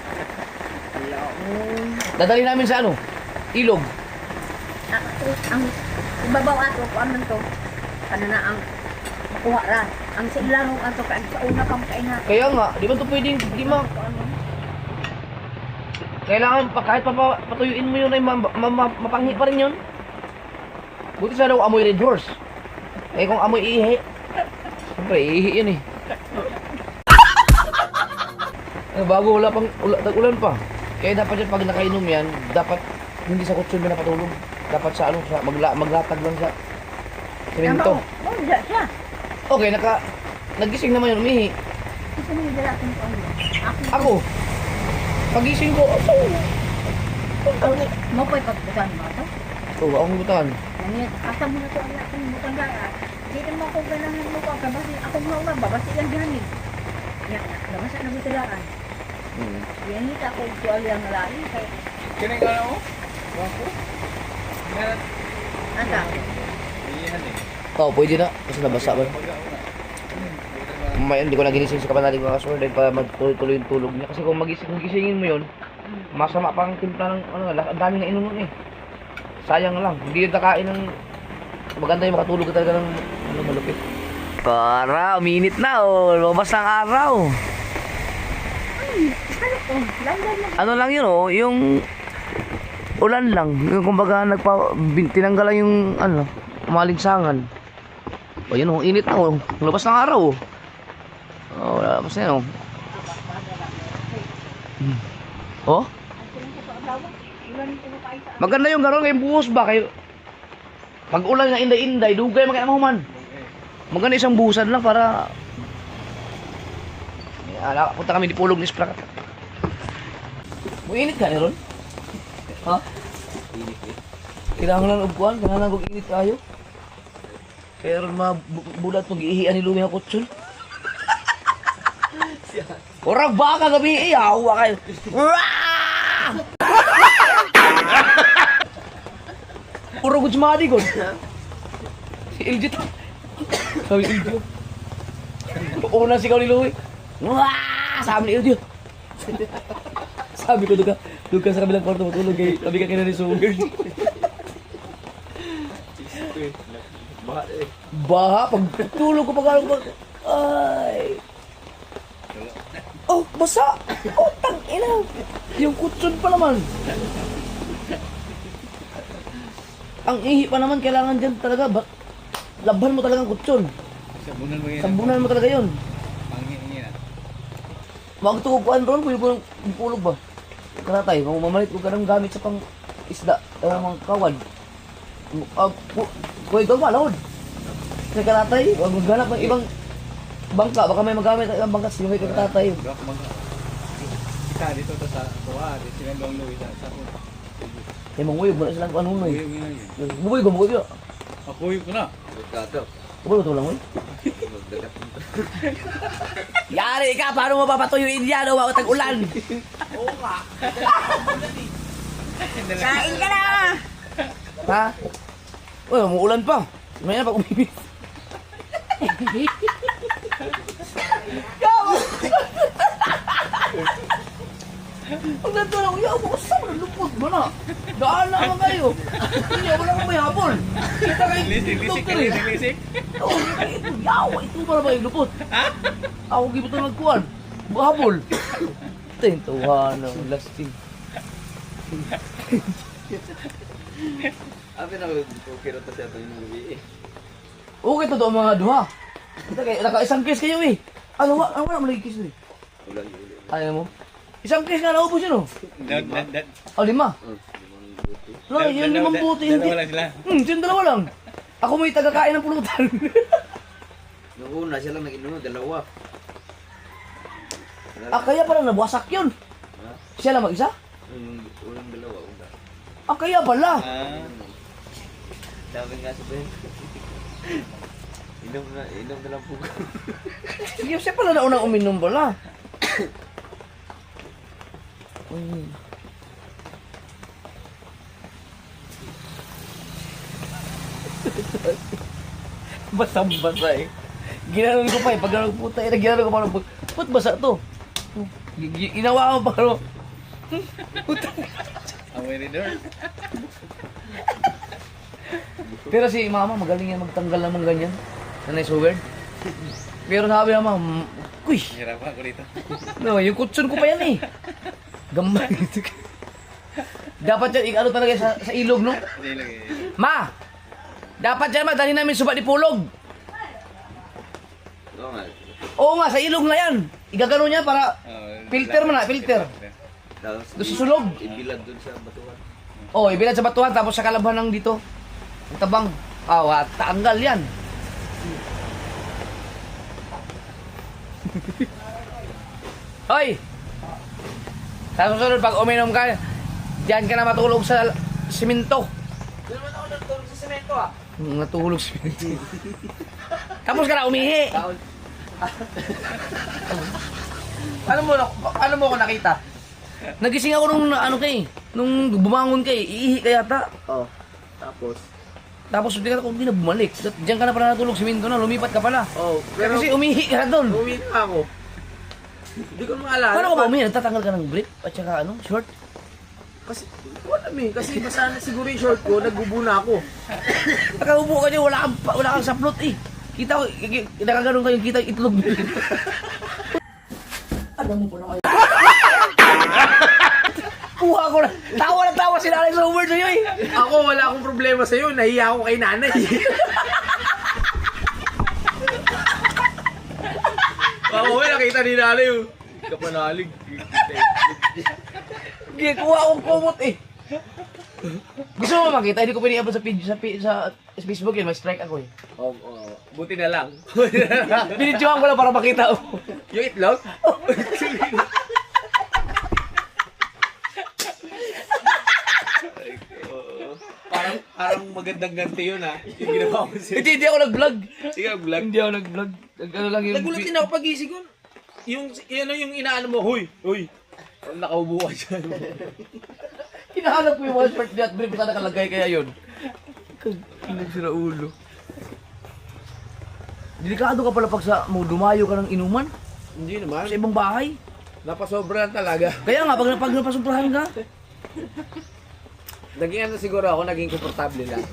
Dadali namin sa ano? Ilog. Ang ibabaw ato, kung ano to, ano na ang makuha ra. Ang silanong ato, sa una kang kaina. Kaya nga, di ba ito pwedeng, di ma... Kailangan pa, kahit patuyuin mo yun ay mapanghi pa rin yun. Buti sana kung amoy Red Horse. Eh kung amoy ihi, siyempre ihi yun eh. Bago wala pang tag-ulan pa. Kaya dapat yan pag nakainom yan, dapat hindi sa kutsun mo napatulog. Dapat sa ano, sa maglatag lang sa semento. Oh, siya. Okay, nagising naman yun, umihi. Gusto mo yung dalating ko ano? Ako, pagising ko, Mo po ipagbutan mo ito? akong butangan. Nangyat, asa mo na ito ang laking butang gara. Dito mo ako ganahan mo ko, kabasi akong mga babasi lang ganin. Yan, labasa na butilaan. Yan hita ako tuwal yung lalaki. Kining ka na mo? Wako? Meron. Asa? Ihihan eh. Oo, pwede na. Kasi nabasa ba? May, hindi ko na ginising sa kapanalig mga kasunod dahil para magtuloy-tuloy yung tulog niya. Kasi kung magisingin mo yun, masama pa ang timpla ng ano, ang dami na inom nun eh. Sayang lang. Hindi yun nakain ng... Maganda yung makatulog ka talaga ng ano, malupit. Para, uminit na oh. Lumabas ng araw. Ano lang yun oh, yung... Ulan lang. Yung kumbaga tinanggal lang yung ano, umalinsangan. O yun oh, init na oh. Lumabas ng araw oh. Oh, labas na yun oh. Oh? Maganda yung gano'n ngayong buhos ba kayo? Pag ulan nga inday-inday, dugay man. Maganda isang buhusan lang para... Punta kami di pulog ni Sprak. Muinit ka ni Ron? Ha? Kailangan lang upuan, kailangan lang init kayo. Kaya Ron mabulat mag-iihian ni Lumi ang kutsyon. Orang baka gabi iyawa kayo. Puro ko jumadi ko. Si Iljit. Sabi Iljit. Una sigaw ni Louie. Wah! Sabi ni Iljit. Sabi ko duka sa kabilang kwarto matulog kay sabi ka kina ni Sugar. Baha pag tulog ko pag ay. Oh, basa! Oh, tangina! Yung kutsun pa naman. Ang ihi pa naman, kailangan dyan talaga. Laban mo talaga ang kutsun. Sabunan mo yun. Sambunan mo talaga yun. Pangingin na. Magtukuan ron, pulog ba? Karatay, kung mamalit ko ka ng gamit sa pang isda, mga kawan. Kuya ikaw malawad. Sa karatay, huwag maghanap ng ibang bangka, baka may magamit ang ibang bangka, sinuhay ka tatay. Isa dito to sa tuwa, di sila doang Louie sa ako. Eh, manguyog mo na silang kung ano Uy, eh. Buboy ko yun. Ako ko na. Buboy ko ito lang, uy. Yari ka, paano mo papatuyuin yan o tag-ulan? Oo nga. Kain ka na! Ha? Uy, umuulan pa. May na pag umibig. Ang ganito lang, yaw mo, saan mo lupot mo na? Daan na naman kayo. Hindi, wala kang may hapon. Kita kayo, doktor eh. Lisik. Oo, ito, yaw, ito para ba yung lupot? Ako gibot na nagkuhan. Hapol. Tentuhan ng lasting. Abi na okay ra ta sa ato yung gabi eh. Okay to do mga duha. Naka isang case kayo eh. Ano wala mo lagi case eh. Ulan ulit. Ayaw mo? Isang case nga naubos yun oh. Oh, 5. No, yun 5 buti hindi. Dalawa lang sila. Yung 2 lang. Ako may tagakain ng pulutan. Nung una sila nag-inom, dalawa. Kaya pala nabuwasak yun. Siya lang mag-isa? Unang dalawa, una. Kaya pala. Sabi nga sa Ben. Inom na lang po. Siya pala na unang uminom pala. Uy. Basang-basa eh. Ginanon ko pa eh. Pag gano'n puta eh. Ginanon ko pa rin. Ba't basa to? Ginawa ko pa rin. Away rin doon. Pero si mama magaling yan magtanggal naman ganyan. Nanay Suwerd. Pero sabi naman, kuy. Hirap ako dito. No, yung kutsun ko pa yan eh. Gambay. Dapat yan, ano talaga sa ilog, no? Hindi lang eh. Ma! Dapat yan, madali namin suba ni Pulog. Oo nga. Oo nga, sa ilog na yan. Igagano niya para filter mo na, filter. Tapos Doon sa sulog. ibilad dun sa batuhan. Oh, ibilad sa batuhan, tapos sa kalabahan ng dito. Ang tabang. Tanggal yan. Hoy! Sa susunod, pag uminom ka, diyan ka na matulog sa simento. Hindi naman ako nagtulog sa semento ah. Natulog sa simento. Tapos ka na umihi. Ano mo ako nakita? Nagising ako nung nung bumangon kay, iihi ka yata. Oh. Tapos Tapos hindi na bumalik. Diyan ka na pala natulog, simento na, lumipat ka pala. oh, pero Kasi umihi ka na doon. uwi na ako. Hindi ko maalala. Paano ka ba umihi? Nagtatanggal ka ng brief at saka short? Kasi wala kasi basa na siguro yung short ko, nagbubuna ako. Nakaupo ka dyan, wala kang saplot eh. Kita ko, nakaganon kayo, kita yung itlog mo. Alam mo pa na kayo. Kuha ko na. Tawa si nanay sa Uber sa'yo eh. Ako wala akong problema sa iyo, nahiya ako kay nanay. Ako nakita ni nanay yung kapanalig. Kuha akong kumot eh. Gusto mo makita? Hindi ko piniabot sa Facebook yun. May strike ako eh. Buti na lang. Binidyohan ko lang para makita ko. Yung itlog? Parang magandang ganti yun ha. Yung ginawa ko sa'yo. Hindi ako nag-vlog. Sige, vlog. Hindi ako nag-vlog. Ano lang yung... Nagulat din ako pag-isig ko. Yung inaano mo, huy. Nakaubo ka dyan. Hinahanap ko yung mga short niya at brief na nakalagay kaya yun. Kagkilig sila ulo. Delikado ka pala pag mo dumayo ka ng inuman Hindi naman. sa ibang bahay. Napasobra talaga. Kaya nga, pag napasuprahan ka, Naging ano siguro ako, naging komportable lang.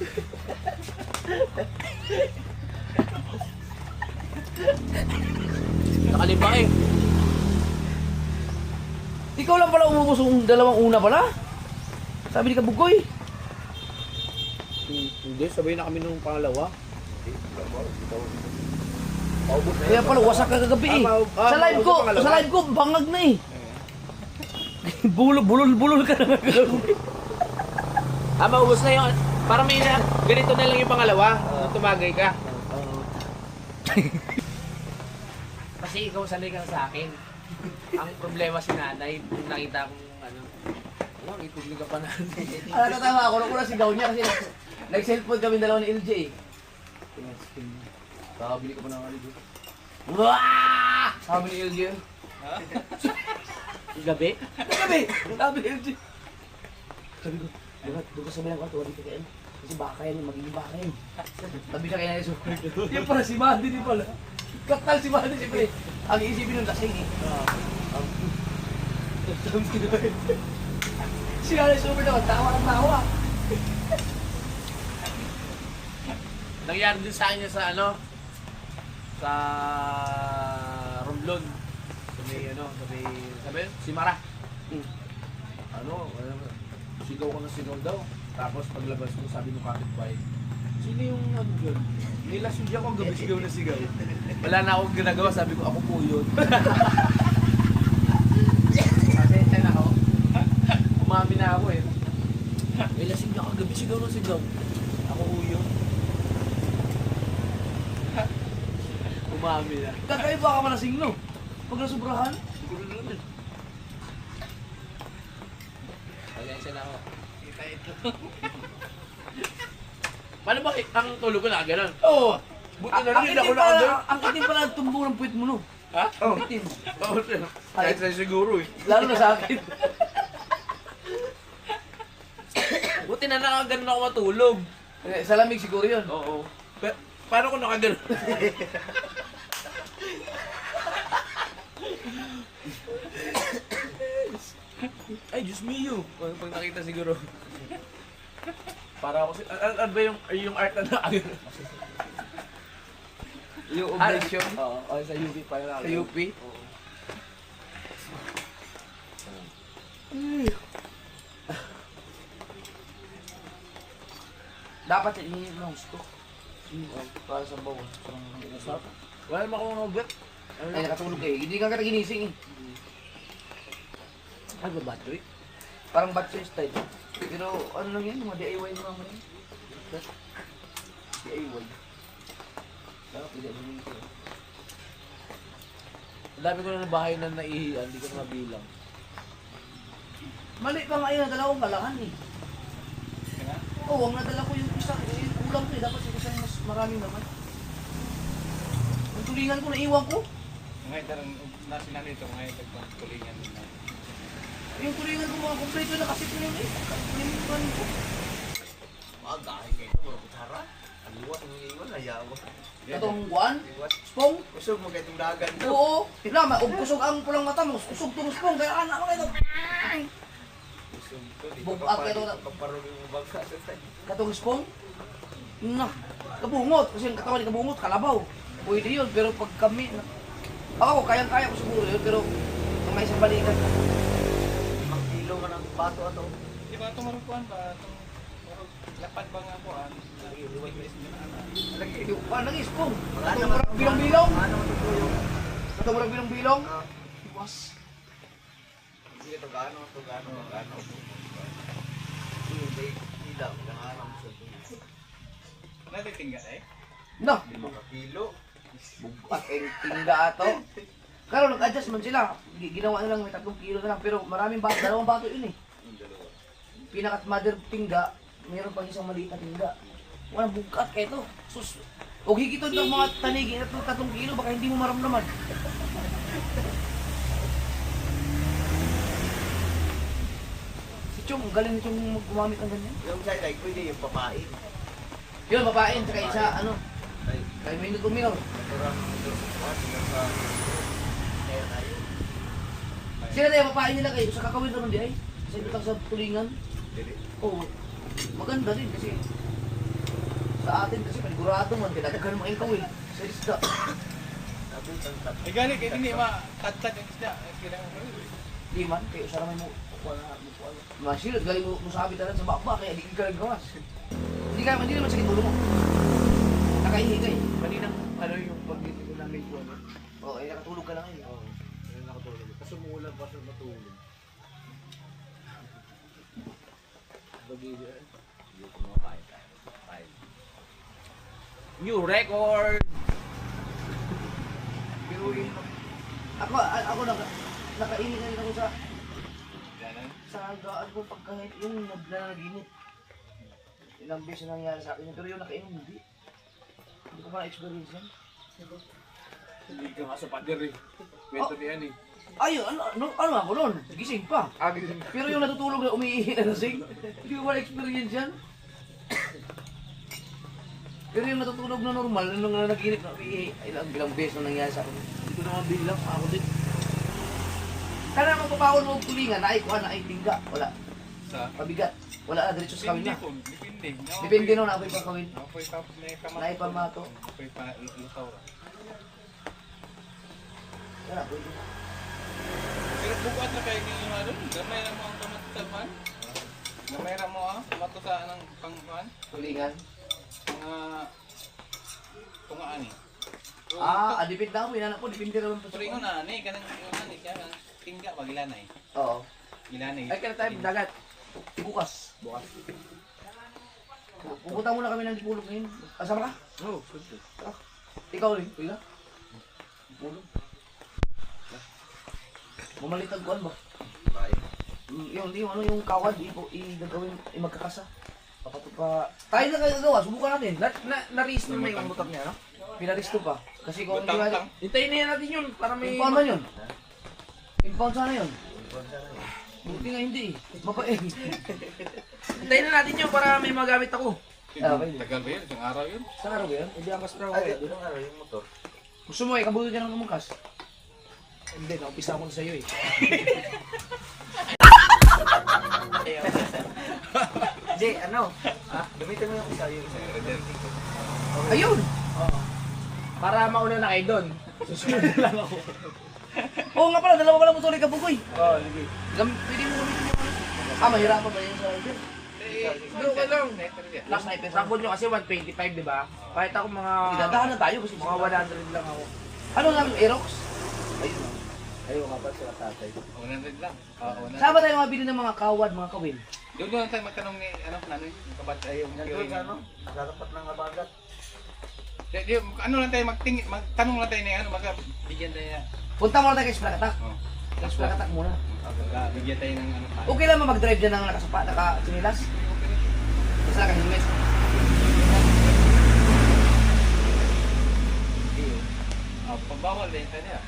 Nakalipa eh. ikaw lang pala umubos yung dalawang una pala. Sabi ni Kabugoy. Hindi, sabay na kami nung pangalawa. Kaya pala, wasak ka kagabi eh. Sa live ko, bangag na eh. Bulol ka na kagabi. Maubos na yun. Para may ganito na lang yung pangalawa. Nung tumagay ka. Kasi ikaw sanay ka sa akin. Ang problema si nanay, nakita kong itugli ka pa natin. Tama ako, nung una sigaw niya kasi nag-cellphone kami dalawa ni LJ eh. Kakabili ka pa ng ano dito. Wah! Sabi ni LJ. Gabi? Sabi ni LJ. Sabi ko, doon ka sa may kwarto, dito kayo. Kasi baka yan, magiging baka yan. Sabi siya kaya na yung yan pala si Mandy, di pala. Katal si Mandy, siyempre. Ang iisipin nung lasing eh. Si Nanay Super naman, tawa ng tawa. Nangyari din sa kanya sa sa Romblon. Sabi si Mara. sigaw ko ng sigaw daw. Tapos paglabas ko, sabi ng kapitbahay, sino yung ano dyan? Nilasyon ko gabi sigaw na sigaw. Wala na akong ginagawa, sabi ko, ako po yun. Pasensya na ako. Umami na ako eh. Nilasyon niya kagabi sigaw na sigaw. Ako po yun. Umami na. Kakaiba ka malasing, no? Pag nasubrahan, siguro naman. Pasensya na ako. Paano ba ang tulog ko na gano'n? Oo. Buti na rin, hindi ako na Ang itim pala ang tumbo ng puwit mo, no? Ha? Ang itim. Oo, sir. Kahit sa'yo siguro eh. Lalo na sa akin. Buti na nakaganon ako matulog. Sa lamig siguro yun. Oo. Paano ko nakaganon? Ay, Diyos mio. Pag nakita siguro. Para ako ano ba yung art na nakaganon? Yung ovation. Oo, sa UP pa yun. Sa UP. Oo. Dapat ihingi mo ng gusto. Para sa bawang. Wala naman akong magot. Ay, nakatulog kayo. Hindi ka ginising eh. Ay, ba battery? Parang battery style. Pero ano lang yan, mga DIY naman yan. DIY. Dapat hindi ako nito. Ang dami ko na ng bahay na naihiyan, hindi ko na mabilang. Mali pa nga yun, dalawang kalahan eh. Oo, ang nadala ko yung isa, yung kulang ko eh. Dapat yung isang mas maraming naman. Yung tulingan ko, naiwan ko. Ngayon tarang nasa na nito ngayon tagtulingan nila. Yung tulingan ko mga kompleto na kasi tulingan eh. Tulingan ko. Magahin kayo, wala kutsara. Ang liwat, ang iiwan, ayaw. Katong kuwan, spong. Kusog mo kayo itong dagan. Oo. Tignan, kusog ang pulang mata mo. Kusog tong spong. Kaya anak mo ito. Kusog to, di Bubak kayo na. Kaparong yung bagka sa tayo. Katong spong. Na. Kabungot. Kasi ang katawan ni kabungot, kalabaw. Pwede yun. Pero pag kami, ako, kayang-kaya ko siguro yun. Pero kung may isang balikan. Ang kilo ka ng bato ato. Di ba itong marupuan ba? Itong lapad ba nga po? Nang spong. Katong murag bilong-bilong. Katong murag bilong-bilong. Iwas. Hindi ito gaano. Hindi, ilaw. Nanganam sa ito. Natitingga eh? No. 5 kilo. Bugak ang tingga ato. Karon nag-adjust man sila. Ginawa nilang may 3 kilo na lang pero maraming bato, dalawang bato yun eh. Pinakat mother tingga, mayroon pang isang maliit na tingga. Walang bugat kaya ito. Sus. Og higit ng mga tanigi na 3 kilo baka hindi mo maramdaman. Si Chong, galing ni Chong gumamit ng ganyan. Yung side like pwede yung papain. Yun, babae, saka isa, ano, kay Minute Minor. Sila na yung babae nila kayo, sa kakawin naman di ay. Sa ibutang sa tulingan. Oo. Maganda din kasi sa atin kasi panigurado man, pinagdagan mo yung kawin. Sa isda. Ay gani, kaya hindi ma-cut-cut yung isda. Kailangan mo yun. Di man, kayo sa ramay mo. Masilot, galing mo sabi talaga sa bakba, kaya di ka gawas. Hindi naman sakit ulo mo. Nakaihi ka eh. Kaninang ano yung pag-ibig ko namin po. Oo, eh nakatulog ka lang eh. Oo. Ayun nakatulog. Kasi umuulan pa sa matulog. Bagay hindi ko makain tayo. New record! Pero yun, ako nakaini na rin ako sa gaan ko pagkahit yung nagnaginit. Ilang beses na nangyari sa akin, pero yung nakainom hindi. Hindi ko pa na-experience yan. Hindi ka nga sa pader eh. Kwento ni Ani. Ayun, ano ako nun? Gising pa. Pero yung natutulog na umiihi na lasing, hindi ko pa na-experience yan. Pero yung natutulog na normal, nung naginip na umiihi, ilang beses na nangyari sa akin. Hindi ko naman bilang, ako din. Kaya naman papaon mo tulingan, naikuha na ay tingga. Wala. Sa? Pabigat. Wala na, diretso sa kawin Depende na. po. Depende. Depende nun, ako'y pagkawin. Ako'y may pamato. Naipamato. Ako'y lutaw. Wala, pwede. Pero bukat na kayo yung ano, gamay lang mga kamat sa man. Namera mo mato sa anong pangkuhan? Tulingan. Mga tungaan eh. Adipit na ako. Inanak ko, dipindi naman po. Tulingon na, kanang yung ani kaya tingga pag ilanay. Oo. Ilanay. Ay, kaya tayo dagat. Bukas. Pupunta muna kami ng Dipulog ngayon. Asama ka? Oo, Ikaw rin, kuya? Dipulog. Mamalitag kuan ba? Yung kawad, i-gagawin, magkakasa. Papatupa. Tayo na kayo gagawa, subukan natin. Na-raise naman yung motor niya, no? Pinaristo pa. Kasi kung hindi ba... Butang-tang. Hintayin na yan natin yun para may... Impound man yun. Impound sana yun. Buti nga hindi eh. Mapait. Hintayin na natin yun para may magamit ako. Okay. Tagal ba yun? Isang araw yun? Saan araw ba yun? Hindi ang kastra ko Ay, eh. Doon ang araw yung motor. Gusto mo eh, kabulod ka ng lumungkas. Hindi, naumpisa ako sa'yo eh. Hindi, ano? Gamitin mo yung isa, yung isa. Ayun! Para mauna na kayo doon. Susunod na lang ako. Oo nga pala, dalawa pala motor ni Kabukoy. Oo, sige. Pwede mo gamitin yung ano. Mahirapan ba yun sa order? Doon ka lang. Last night, Sakot nyo kasi 125, di ba? Kahit ako mga... Idadahan na tayo kasi Mga 100 lang ako. Ano lang, Aerox? Ayun. Ayun nga pa sila tatay. 100 lang. Oo, 100. Saan ba tayo mabili ng mga kawad, mga kawin? Doon lang tayo magtanong ni, nanoy, yung kabat ay yung... Nandun ka, no? Nagkatapat ng abagat. Ano lang tayo, magtanong lang tayo na ano, baka bigyan tayo na... Punta muna tayo kay Splakatak. Oh. Kay Splakatak muna. Baka bigyan tayo ng ano. Okay lang ba mag-drive dyan ng naka-sinilas? Basta naka-helmet. Pambawal din tayo niya.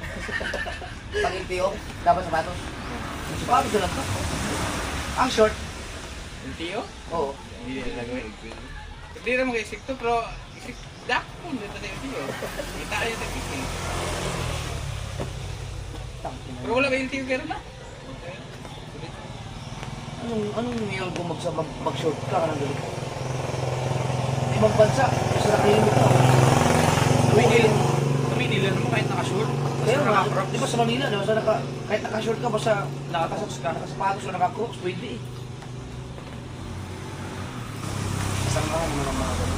Pag-LTO, dapat sapatos. Sapatos na lang to. Ang short. Yung tiyo? Oo. Hindi na gawin. Hindi na mag-isik to, pero isik dakpon dito tayo tiyo. Kita kayo sa kikin. Pero wala ba yung tiyo gano'n na? Anong meron kung mag-short ka ng ganito? Ibang bansa, basta naka-helmet ka. Tuminilan mo kahit naka-short. Kaya nga, di ba sa Manila, di ba kahit naka-short ka, basta nakasapatos o naka-crocs, pwede eh. Sangkahan mo ng mga ganun.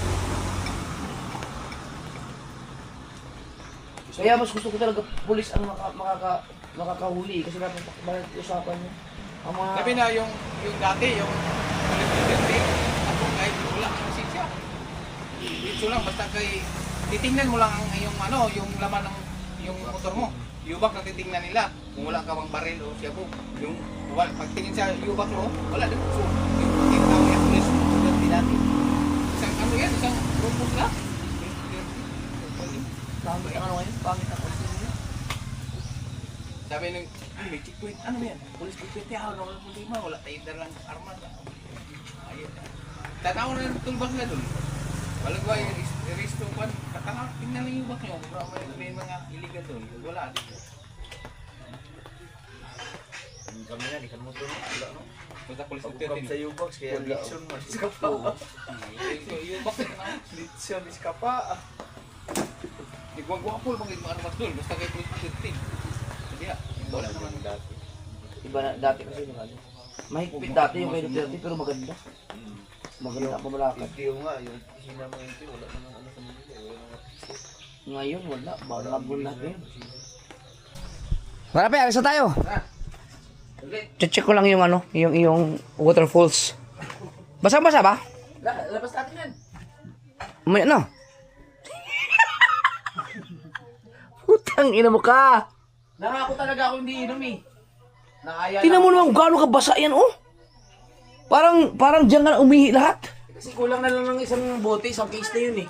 Kaya mas gusto ko talaga pulis ang makakahuli kasi dapat usapan niya. Ang mga... Sabi na yung dati, yung ulit ako kahit wala ang nasisya. Dito lang, basta kay titingnan mo lang yung ano, yung laman ng yung motor mo. Yubak na titingnan nila. Kung wala ka bang baril o siya po. Yung pagtingin sa yubak mo, wala din. So, yung tao yung pulis, dati dati. Isang ano yan, isang robot na. Pangit ang ano ngayon? Pangit ang kasi niya. Sabi nung, may checkpoint, ano yan? Pulis checkpoint, wala problema, wala tayong dalang armas. Ayun. Tanaw na yung tulbas na dun. Walang ba yung resto pa, tingnan lang yung bak nyo. May mga illegal dun. Wala dito. Kami yan, ikan mo doon. Wala, no? Basta pulis Pagkukap sa checkpoint. U-Box, kaya Litson mo. Iskapa. Yung bak na Litson, iskapa. Nagwagwapol bang yung armas dun. Basta kayo pulis checkpoint. Hindi ha. Wala naman dati. Iba na dati kasi yung ano. Mahigpit dati yung kay Duterte pero maganda. Maganda ang pamalakad. Yung nga, yung sinama yung tiyo, wala naman ano sa Manila. Wala naman. Ngayon wala, bagabon lahat yun. Marami, alis na tayo. Check ko lang yung ano, yung waterfalls. Basa-basa ba? Labas natin yan. May ano? Putang ina mo ka. Nangako talaga ako hindi inom eh. Nakaya Tingnan mo naman kung gaano kabasa yan, oh. Parang diyan ka na umihi lahat. Kasi kulang na lang ng isang bote, isang case na yun eh.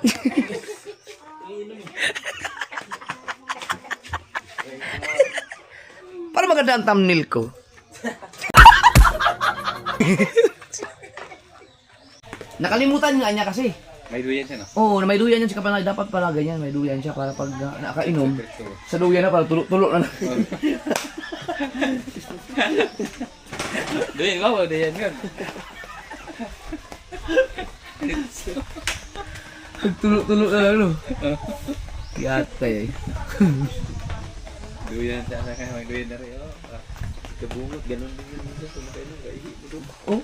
Para maganda ang thumbnail ko. Nakalimutan nga niya kasi. May duyan siya no? Oo, na may duyan yan siya kapag dapat pala ganyan, may duyan siya para pag nakainom. Sa duyan na para tulo na. Duyan ba? Duyan yun. Tulo na lang, no? Yata eh. Duyan siya na kaya may duyan na rin. Kabungot, ganun din yun. Kaihi mo doon. Oh,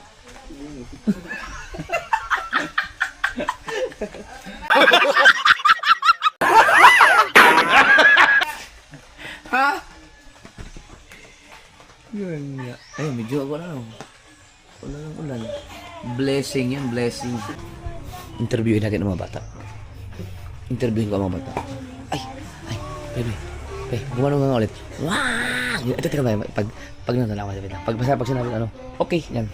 Ha? Yun nga. Ay, medyo ako na. Wala ng ulan. Blessing yan, blessing. Interviewin natin ang mga bata. Interviewin ko ang mga bata. Ay, baby. Okay, gumano nga ulit. Wow! Ito, teka tayo. Pag natalawa, pag sinabi, ano. Okay, yan.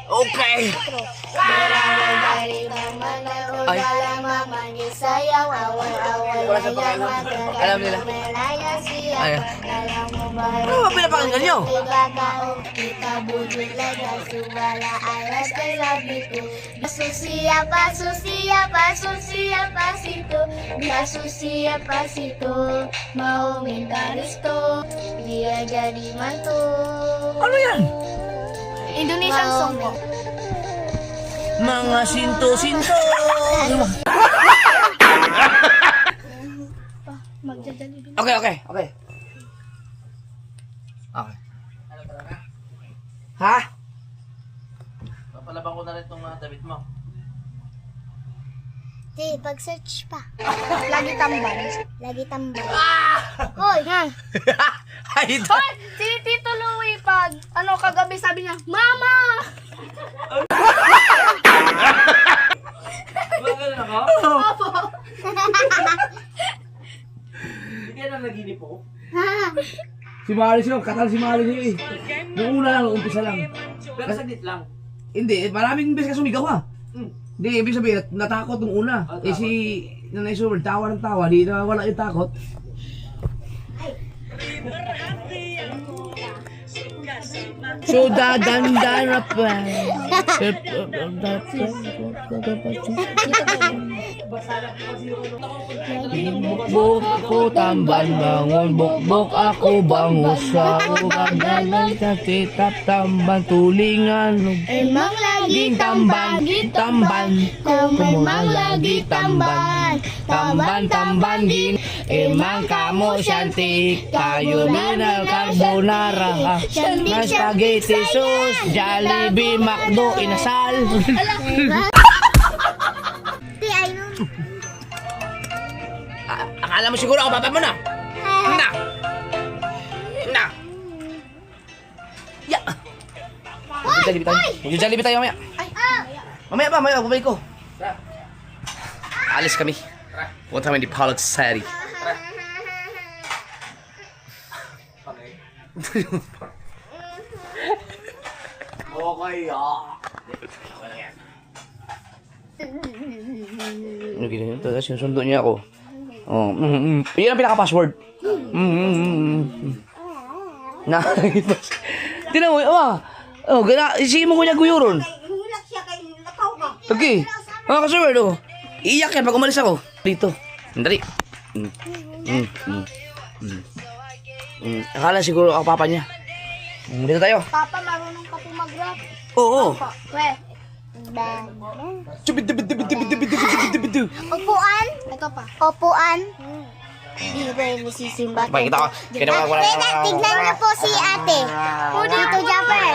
Okay! Ay. Wala sa pakialam. Alam nila. Ay. Ano ba pinapakinggan nyo? Ano yan? Indonesian song po. Mga sinto-sinto! Magdadali. Okay. Ha? Papalabang ko na rin itong mga damit mo. Di, pag-search pa. Lagi tambal. Hoy! Ay, ito! Hoy! Si Tito Louie pag, kagabi sabi niya, Mama! Ba, ganun ako? Opo! Hindi kaya nang naginip ako? Si Maris yun, katal si Maris yun eh. Nung una lang, umpisa lang. Pero saglit lang. Hindi, maraming beses ka sumigaw ah. Hindi, ibig sabihin, natakot nung una. Ah, Eh si Nanay Summer, tawa ng tawa, di na wala yung takot. So dadanda pa. Bukbok tamban bangon, bukbok ako bangus sa ugang dalan sa titap tamban tulingan. Emang lagi Tamban, kumang lagi tamban, tamban gin, emang kamo syantik, kayo minal carbonara, na spaghetti sauce, Jollibee, McDo, inasal. Akala mo siguro ako papa mo na? Na! Ya! Mag-Jollibee tayo mamaya. Mamaya, babalik ko. Alis kami. Punta kami di Pollock City. Okay, Ano ginawa ito? Sinusundo niya ako. Oh, Yan ang pinaka-password. Tinan mo, sige mo ko niya guyuron. Okay. Mga ka-sir, iiyak yan pag umalis ako. Dito. Dali. Akala siguro ako papa niya. Dito tayo. Papa, marunong ka po mag-rap. Oo. We. Upuan? Ito pa. Upuan? Di ba yung nasisimba? Pakita ko. Tignan niyo po si ate. Tito Japper.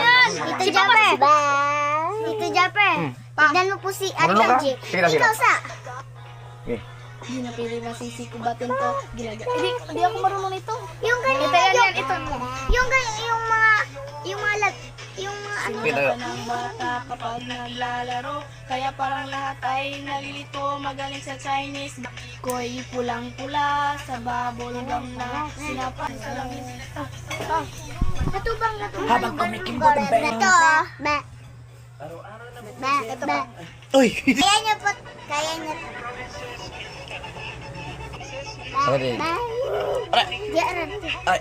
Tito Japper. Tignan mo po si ate. Marunong ka? Sige. Ikaw sa. Okay. Hindi na pili nasisikubatin to. Hindi ako marunong nito. Yung ganyan. Ito. Yung ano. Kita Ng bata kapag naglalaro, kaya parang lahat ay nalilito. Magaling sa Chinese, ko'y pulang-pula sa bubble gum na sinapan sa langit. Natubang. Habang kumikimbot ang pera. Ito. Ito. Uy! Kaya niyo po. Aray. Ay.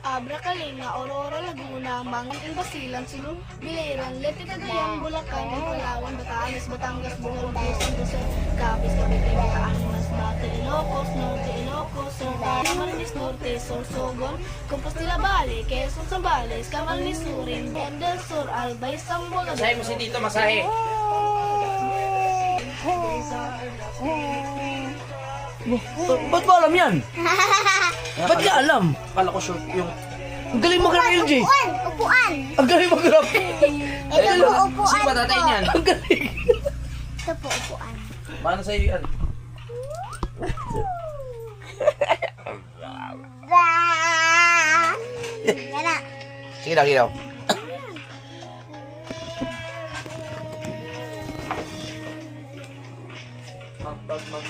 Abra Kalinga, Aurora, Laguna, Mangang, Basilan, Sulu, Biliran, Leti, Cagayan, Bulacan, Palawan, Batangas, Batangas, Bohol, Quezon, Luzon, Capiz, Cavite, Bataan, Masbate, Ilocos, Norte, Ilocos, Sorda, Camarines Norte, Sorsogon, Compostela Valley, Quezon, Zambales, Camarines Sur, del Sur, Albay, Samboga. Masahe mo si Tito, masahe. Ba't ba alam yan? Ba't niya alam? Akala ko short yung... Ang galing mag-rap, LJ. Upuan! Ang galing mag-rap. Ito po, upuan Sino ba tatay po. niyan? Ang galing. Ito po, upuan. Paano sa'yo yan? Yan na. Sige daw, sige daw.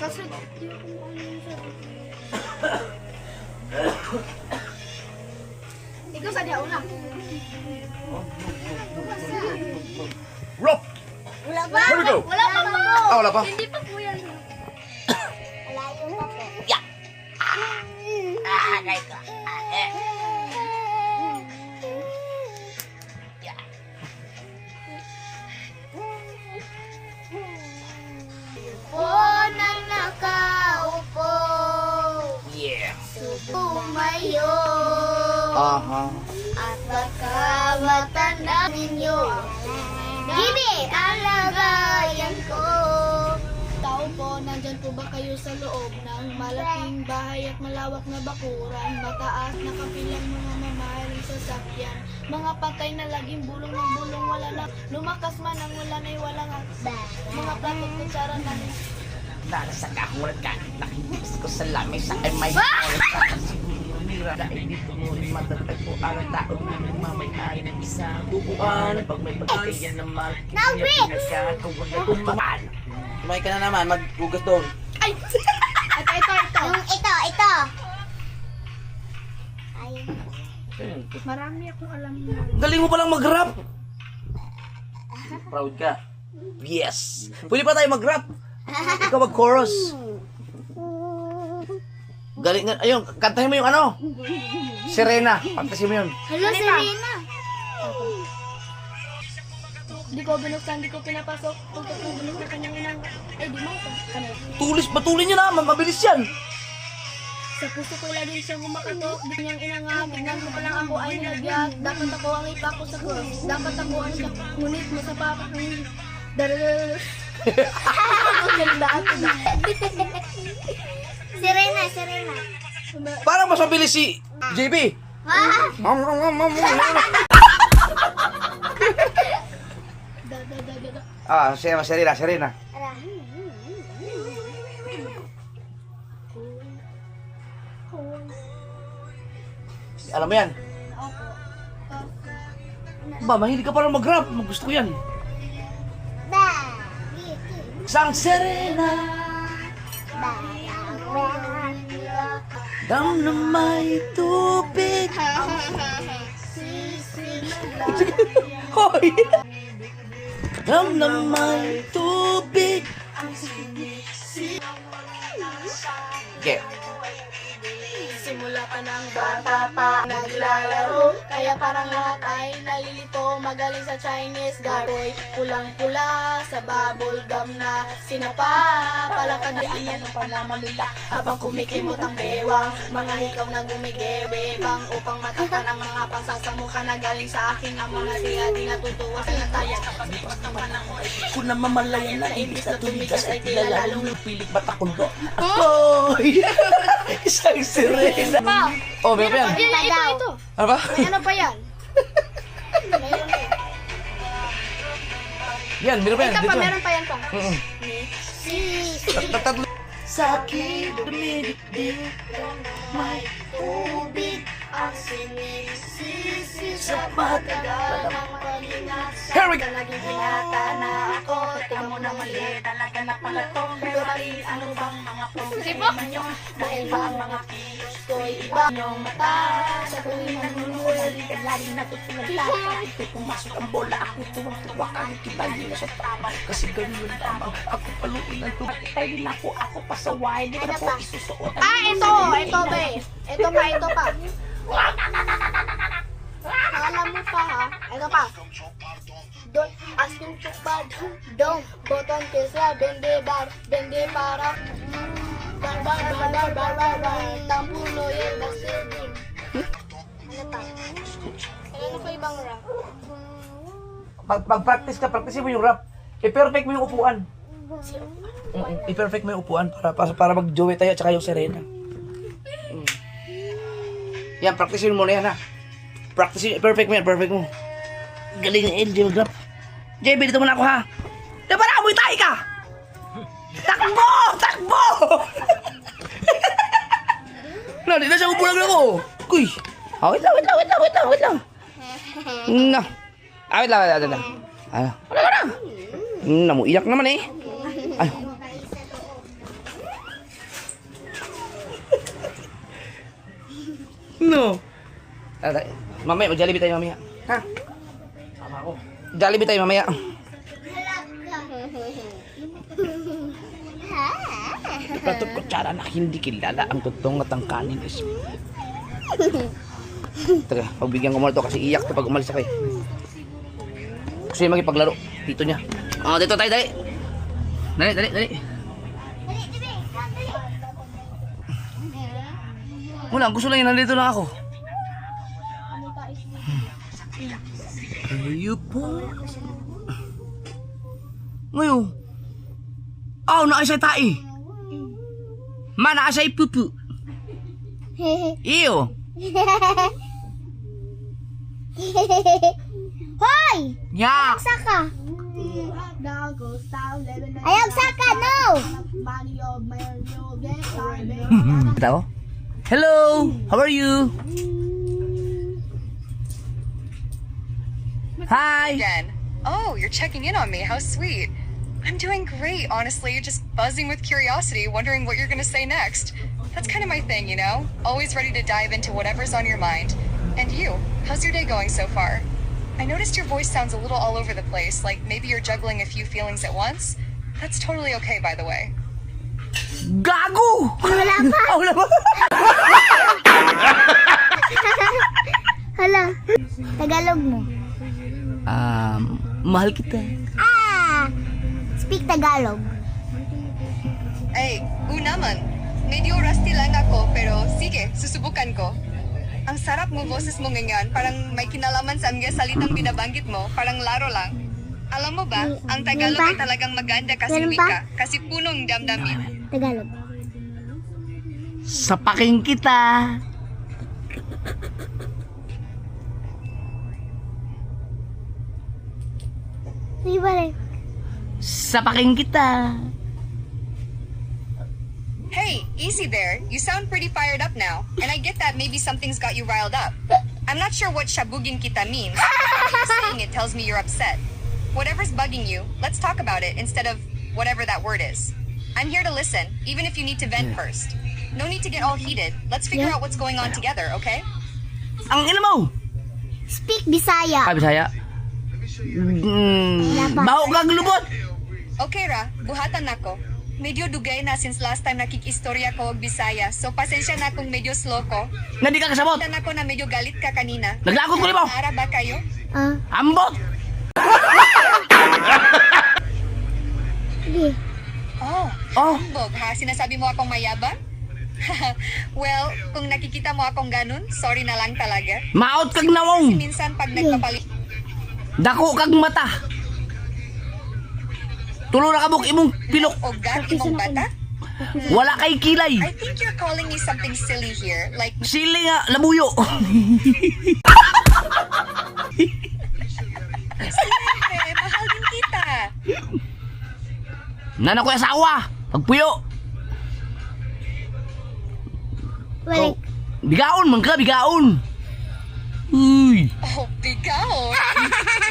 Kasi, ikaw sa diya una. Rock! Wala ba? Here we go. Wala pa po. Ah, wala pa. Hindi pa po yan. Malayo pa po. Nang nakaupo, Yeah. tumayo, Aha. at baka matanda ninyo. Gini, alagayan ko. Tao po, nandyan po ba kayo sa loob ng malaking bahay at malawak na bakuran? Mataas na kapilang mga mamahaling sasakyan. Mga patay na laging bulong ng bulong, wala na. Lumakas man ang ulan ay walang mga plato at kutsara na Narasak ako ulit ka. Nakibis ko sa lamesa ay may mira dahil dito mo rin matatagpo ang tao na nagmamayari ng isang bubuan. Pag may pagkakaya naman, hindi niya pinagkakawag na kumaman. Kumain ka na naman, maghugas doon. Ay! Ito. Ito. Ay, marami akong alam na. Galing mo palang mag-rap. Proud ka. Yes. Pwede pa tayo mag-rap. Ikaw mag-chorus. Galing nga. Ayun, kantahin mo yung ano. Serena. Kantahin mo yun. Hello, Serena! Di ko binuksan, di ko pinapasok. Pag binuksan na kanyang inang, ay di mo. Tulis, batulin nyo naman. Mabilis yan. Sa puso ko lagi siyang kumakatok. Di niyang inangag. Tignan ko palang ako ay nilagyan. Dapat ako ang ipako sa cross. Dapat ako ang siya. Ngunit mo sa papa. Darararara. Ang ganda ako na. Serena. Parang mas mabilis si JB. Ah, Serena. Alam mo yan? Ba, mahilig ka parang mag-rap. Gusto ko yan. Sang Serena, dam na may tubig. Hoy! Dam na may tubig. Okay. Simula pa ng bata pa naglalaro. Kaya parang lahat ay nalilito. Magaling sa Chinese garoy. Pulang-pula sa bubble gum na sinapa. Palakad ay ano pa naman nila. Habang kumikimot ang bewang. Mga hikaw na gumigewebang. Upang matatan ang mga pasasamukha na galing sa aking ang mga siya. Di natutuwa sa natayan. Kapag ipot naman ako ay Kung namamalayan na imbis na tumigas ay tila lalong pilik matakundo. Ako! Isang Serena. Oh, meron pa yan. Ito. Ano ba? May ano pa yan? Mayroon pa. Yan, meron pa yan. Ito pa, Dito. meron pa yan pa. Tatlo. Sa akin dumidikdik may Tubig ang sinisisi sa Here matagal ng palingat. we go. Naging binata na ako. Tingnan mo na mali. Talaga na pala to. Pero ano bang mga problema nyo? Dahil ba ang mga kilos ko'y iba nyong mata? Sa tuwing manunulit, lagi natutulala. Ito pumasok ang bola. Ako tuwang-tuwa kahit kibayin na sa tama. Kasi ganun lamang. Ako paluin ang tuwa. Tayo din ako pasaway. Di na po isusuot. Ito ba eh. Ito pa. Alam mo pa ha? Ito pa. Don't ask him to bad. Don't button kesa bende para. Bar. Tampulo yan basidin. Ano pa? Ano pa ibang rap? Pag-practice ka, practice mo yung rap. I-perfect mo yung upuan. I-perfect mo yung upuan para mag-joey tayo at saka yung Serena. Yan, practicein mo na yan ha. Perfect mo yan, perfect mo. Galing ni LJ mag-rap. JB, dito muna ako ha. Di ba nakamoy tayo ka? Takbo! Takbo! Di na siya upulang ako. Kuy. Wait lang. Na. Wait lang. Wala. Namuiyak naman eh. Ay. No. Mamaya, mag-Jollibee tayo mamaya. Ha? Sama ako. Jollibee tayo mamaya. Plato kutsara na hindi kilala ang tutong at ang kanin is. Teka, pagbigyan ko muna ito kasi iyak ito pag umalis ako eh. Gusto niya makipaglaro. Dito niya. Dito tayo, dali. Dali. Wala, gusto lang yun. Nandito lang ako. Kayo po. Ngayon. Naasay tayo. Naasay pupu. Iyo. Hoy! Ya. Saka! Ayaw saka, no! Tao? Hello! How are you? Hi! Again. Oh, you're checking in on me. How sweet. I'm doing great, honestly. Just buzzing with curiosity, wondering what you're gonna say next. That's kind of my thing, you know? Always ready to dive into whatever's on your mind. And you, how's your day going so far? I noticed your voice sounds a little all over the place, like maybe you're juggling a few feelings at once. That's totally okay, by the way. Gago! Wala pa! Wala pa! Hala, Tagalog mo. Mahal kita. Speak Tagalog. Ay, naman. Medyo rusty lang ako, pero sige, susubukan ko. Ang sarap mo boses mo ngayon, parang may kinalaman sa mga salitang binabanggit mo, parang laro lang. Alam mo ba, ang Tagalog Yan pa? ay talagang maganda kasi Yan pa? wika, kasi punong damdamin. Tagalog. Sapakin kita. May balik. Sapakin kita. Hey, easy there. You sound pretty fired up now, and I get that maybe something's got you riled up. I'm not sure what shabugin kita means, but the way you're saying it tells me you're upset. Whatever's bugging you, let's talk about it instead of whatever that word is. I'm here to listen, even if you need to vent first. No need to get all heated. Let's figure out what's going on together, okay? Ang ina mo! Speak Bisaya. Bisaya. Baho kang lubot! Okay ra, buhatan nako. Medyo dugay na since last time nakikistorya ko og Bisaya, so pasensya na kung medyo slow ko. Na di ka kasabot! Kita na ko na medyo galit ka kanina. Naglakot ko mo! Naara ba kayo? Ambot! Sige. Oh, Oh! Bog, ha? Sinasabi mo akong mayabang? Well, kung nakikita mo akong ganun, sorry na lang talaga. Maot kag nawong! Minsan pag nagpapalit, Dako kag mata! Tulo na kabuk imong pilok! o gag imong bata, Wala kay kilay! I think you're calling me something silly here, like Sili nga, labuyo! mahal din kita. Nana ko yung asawa! Pagpuyo! Balik. Bigaon man ka, bigaon! Uy! Oh, bigaw.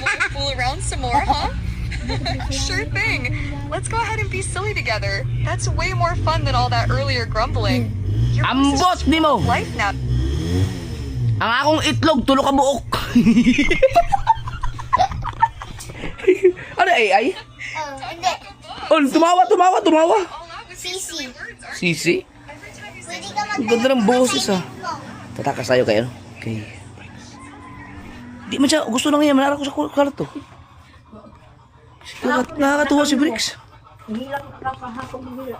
Wanna fool around some more, huh? Sure thing. Let's go ahead and be silly together. That's way more fun than all that earlier grumbling. Your voice is Ambot ni mo! life now. Ang akong itlog, tulo ka buok! Ano AI? Hindi. Oh, tumawa! All out with your Sisi. silly words, aren't Sisi? Pwede ka Ang ganda ng boses ah. Tatakas tayo kayo. Okay. Di man siya, gusto lang niya, manara ko sa kwarto. Nakakatuwa si Bricks. Hila ka kahapon hila.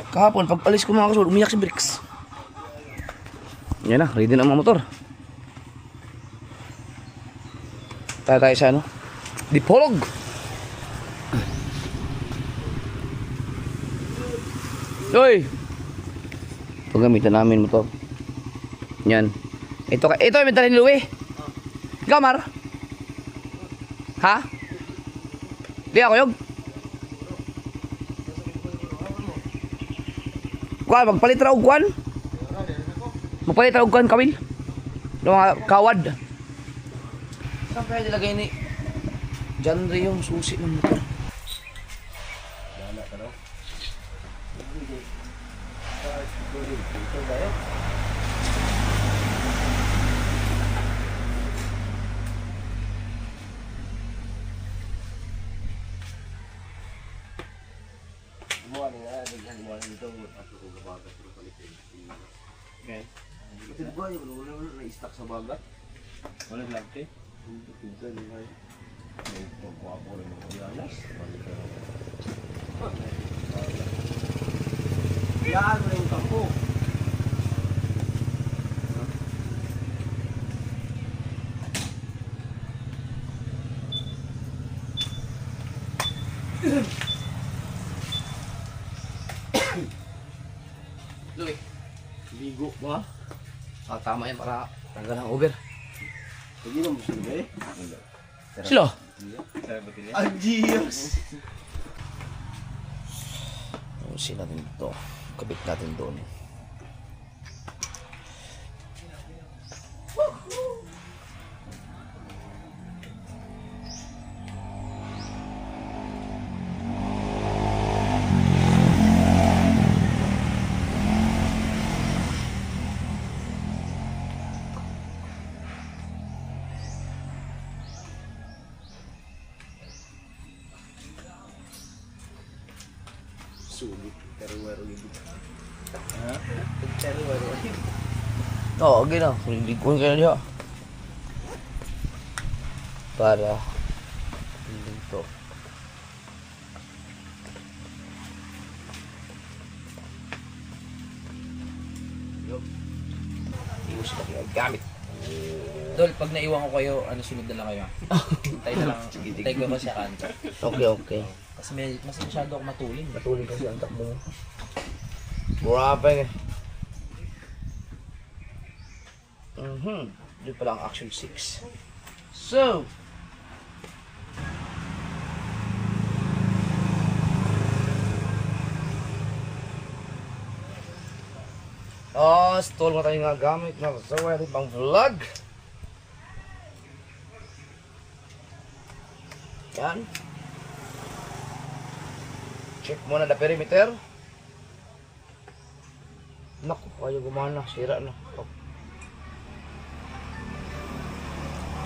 Kahapon, pag alis ko mga kasul, umiyak si Bricks. Yan na, ready na ang mga motor. Tayo sa ano? Dipolog! Uy! Ito gamitan namin motor. Yan. Ito yung mental ni Louie. Ikaw, Mar? Ha? Di ako yun? Kuan, magpalit raw kuan. Magpalit raw kuan, Kawil. Yung mga kawad. Saan kaya nilagay ni John Ray yung susi ng motor? Okay. Kasi ba yung wala na-stuck sa bagat? Wala lagte? Pinta ni ay. May pagwapo rin ng yanas. Yan mo yung kampo. Louie. Ligo ba? Tama yan para tanggal ang Uber. Hindi naman sila eh. Sila? Ang Diyos! Ayusin natin ito. Kabit natin doon. Sulit. Pero waro ligo. Ha? Pero waro ligo. Oo, okay na. Kulilikon ka na diya. Para hindi to. Iwas na kayo gamit. Dol, pag naiwan ko kayo, sunod na lang kayo. Tayo na lang, tayo ko sa kanto. Okay, okay. Kasi mas masyado ako matulin. Patuloy kasi ang takbo mo. Grabe. Doon pala ang action 6. So, stall mo tayo nga gamit na sa wala pang vlog. Yan. Check muna na perimeter. Naku, ayaw gumana. Sira na.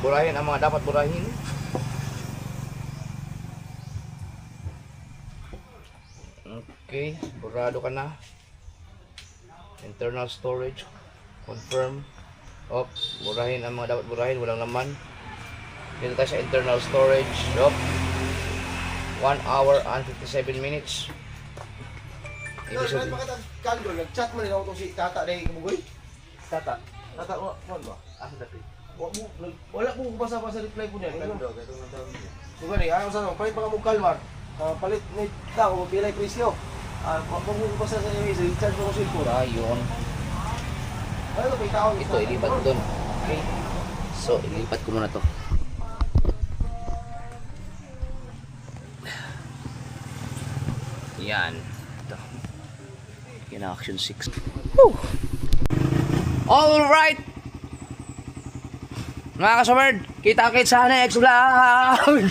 Burahin ang mga dapat burahin. Okay, burado ka na. Internal storage. Confirm. Op, burahin ang mga dapat burahin. Walang laman. Dito tayo sa internal storage. Op. 1 hour and 57 minutes. Ibig sabihin. Kando, nag-chat mo rin ako itong si Tata na Kabugoy. Tata. Tata, mo ba? Asa dati? Wala po basa-basa reply po niya. Kando, ito na daw. So gani, ayaw sa nung, palit mga mong kalmar. Palit na tao, mapilay presyo. Kung mo basa sa inyo, i-charge mo ko cellphone. Ayun. Ano ito, may tao. Ito, ilipat ko doon. Okay. So, ilipat ko muna to. Yan. Ito. Yan ang action 6. Woo! Alright! Mga kasabard, kita-kits sa next vlog!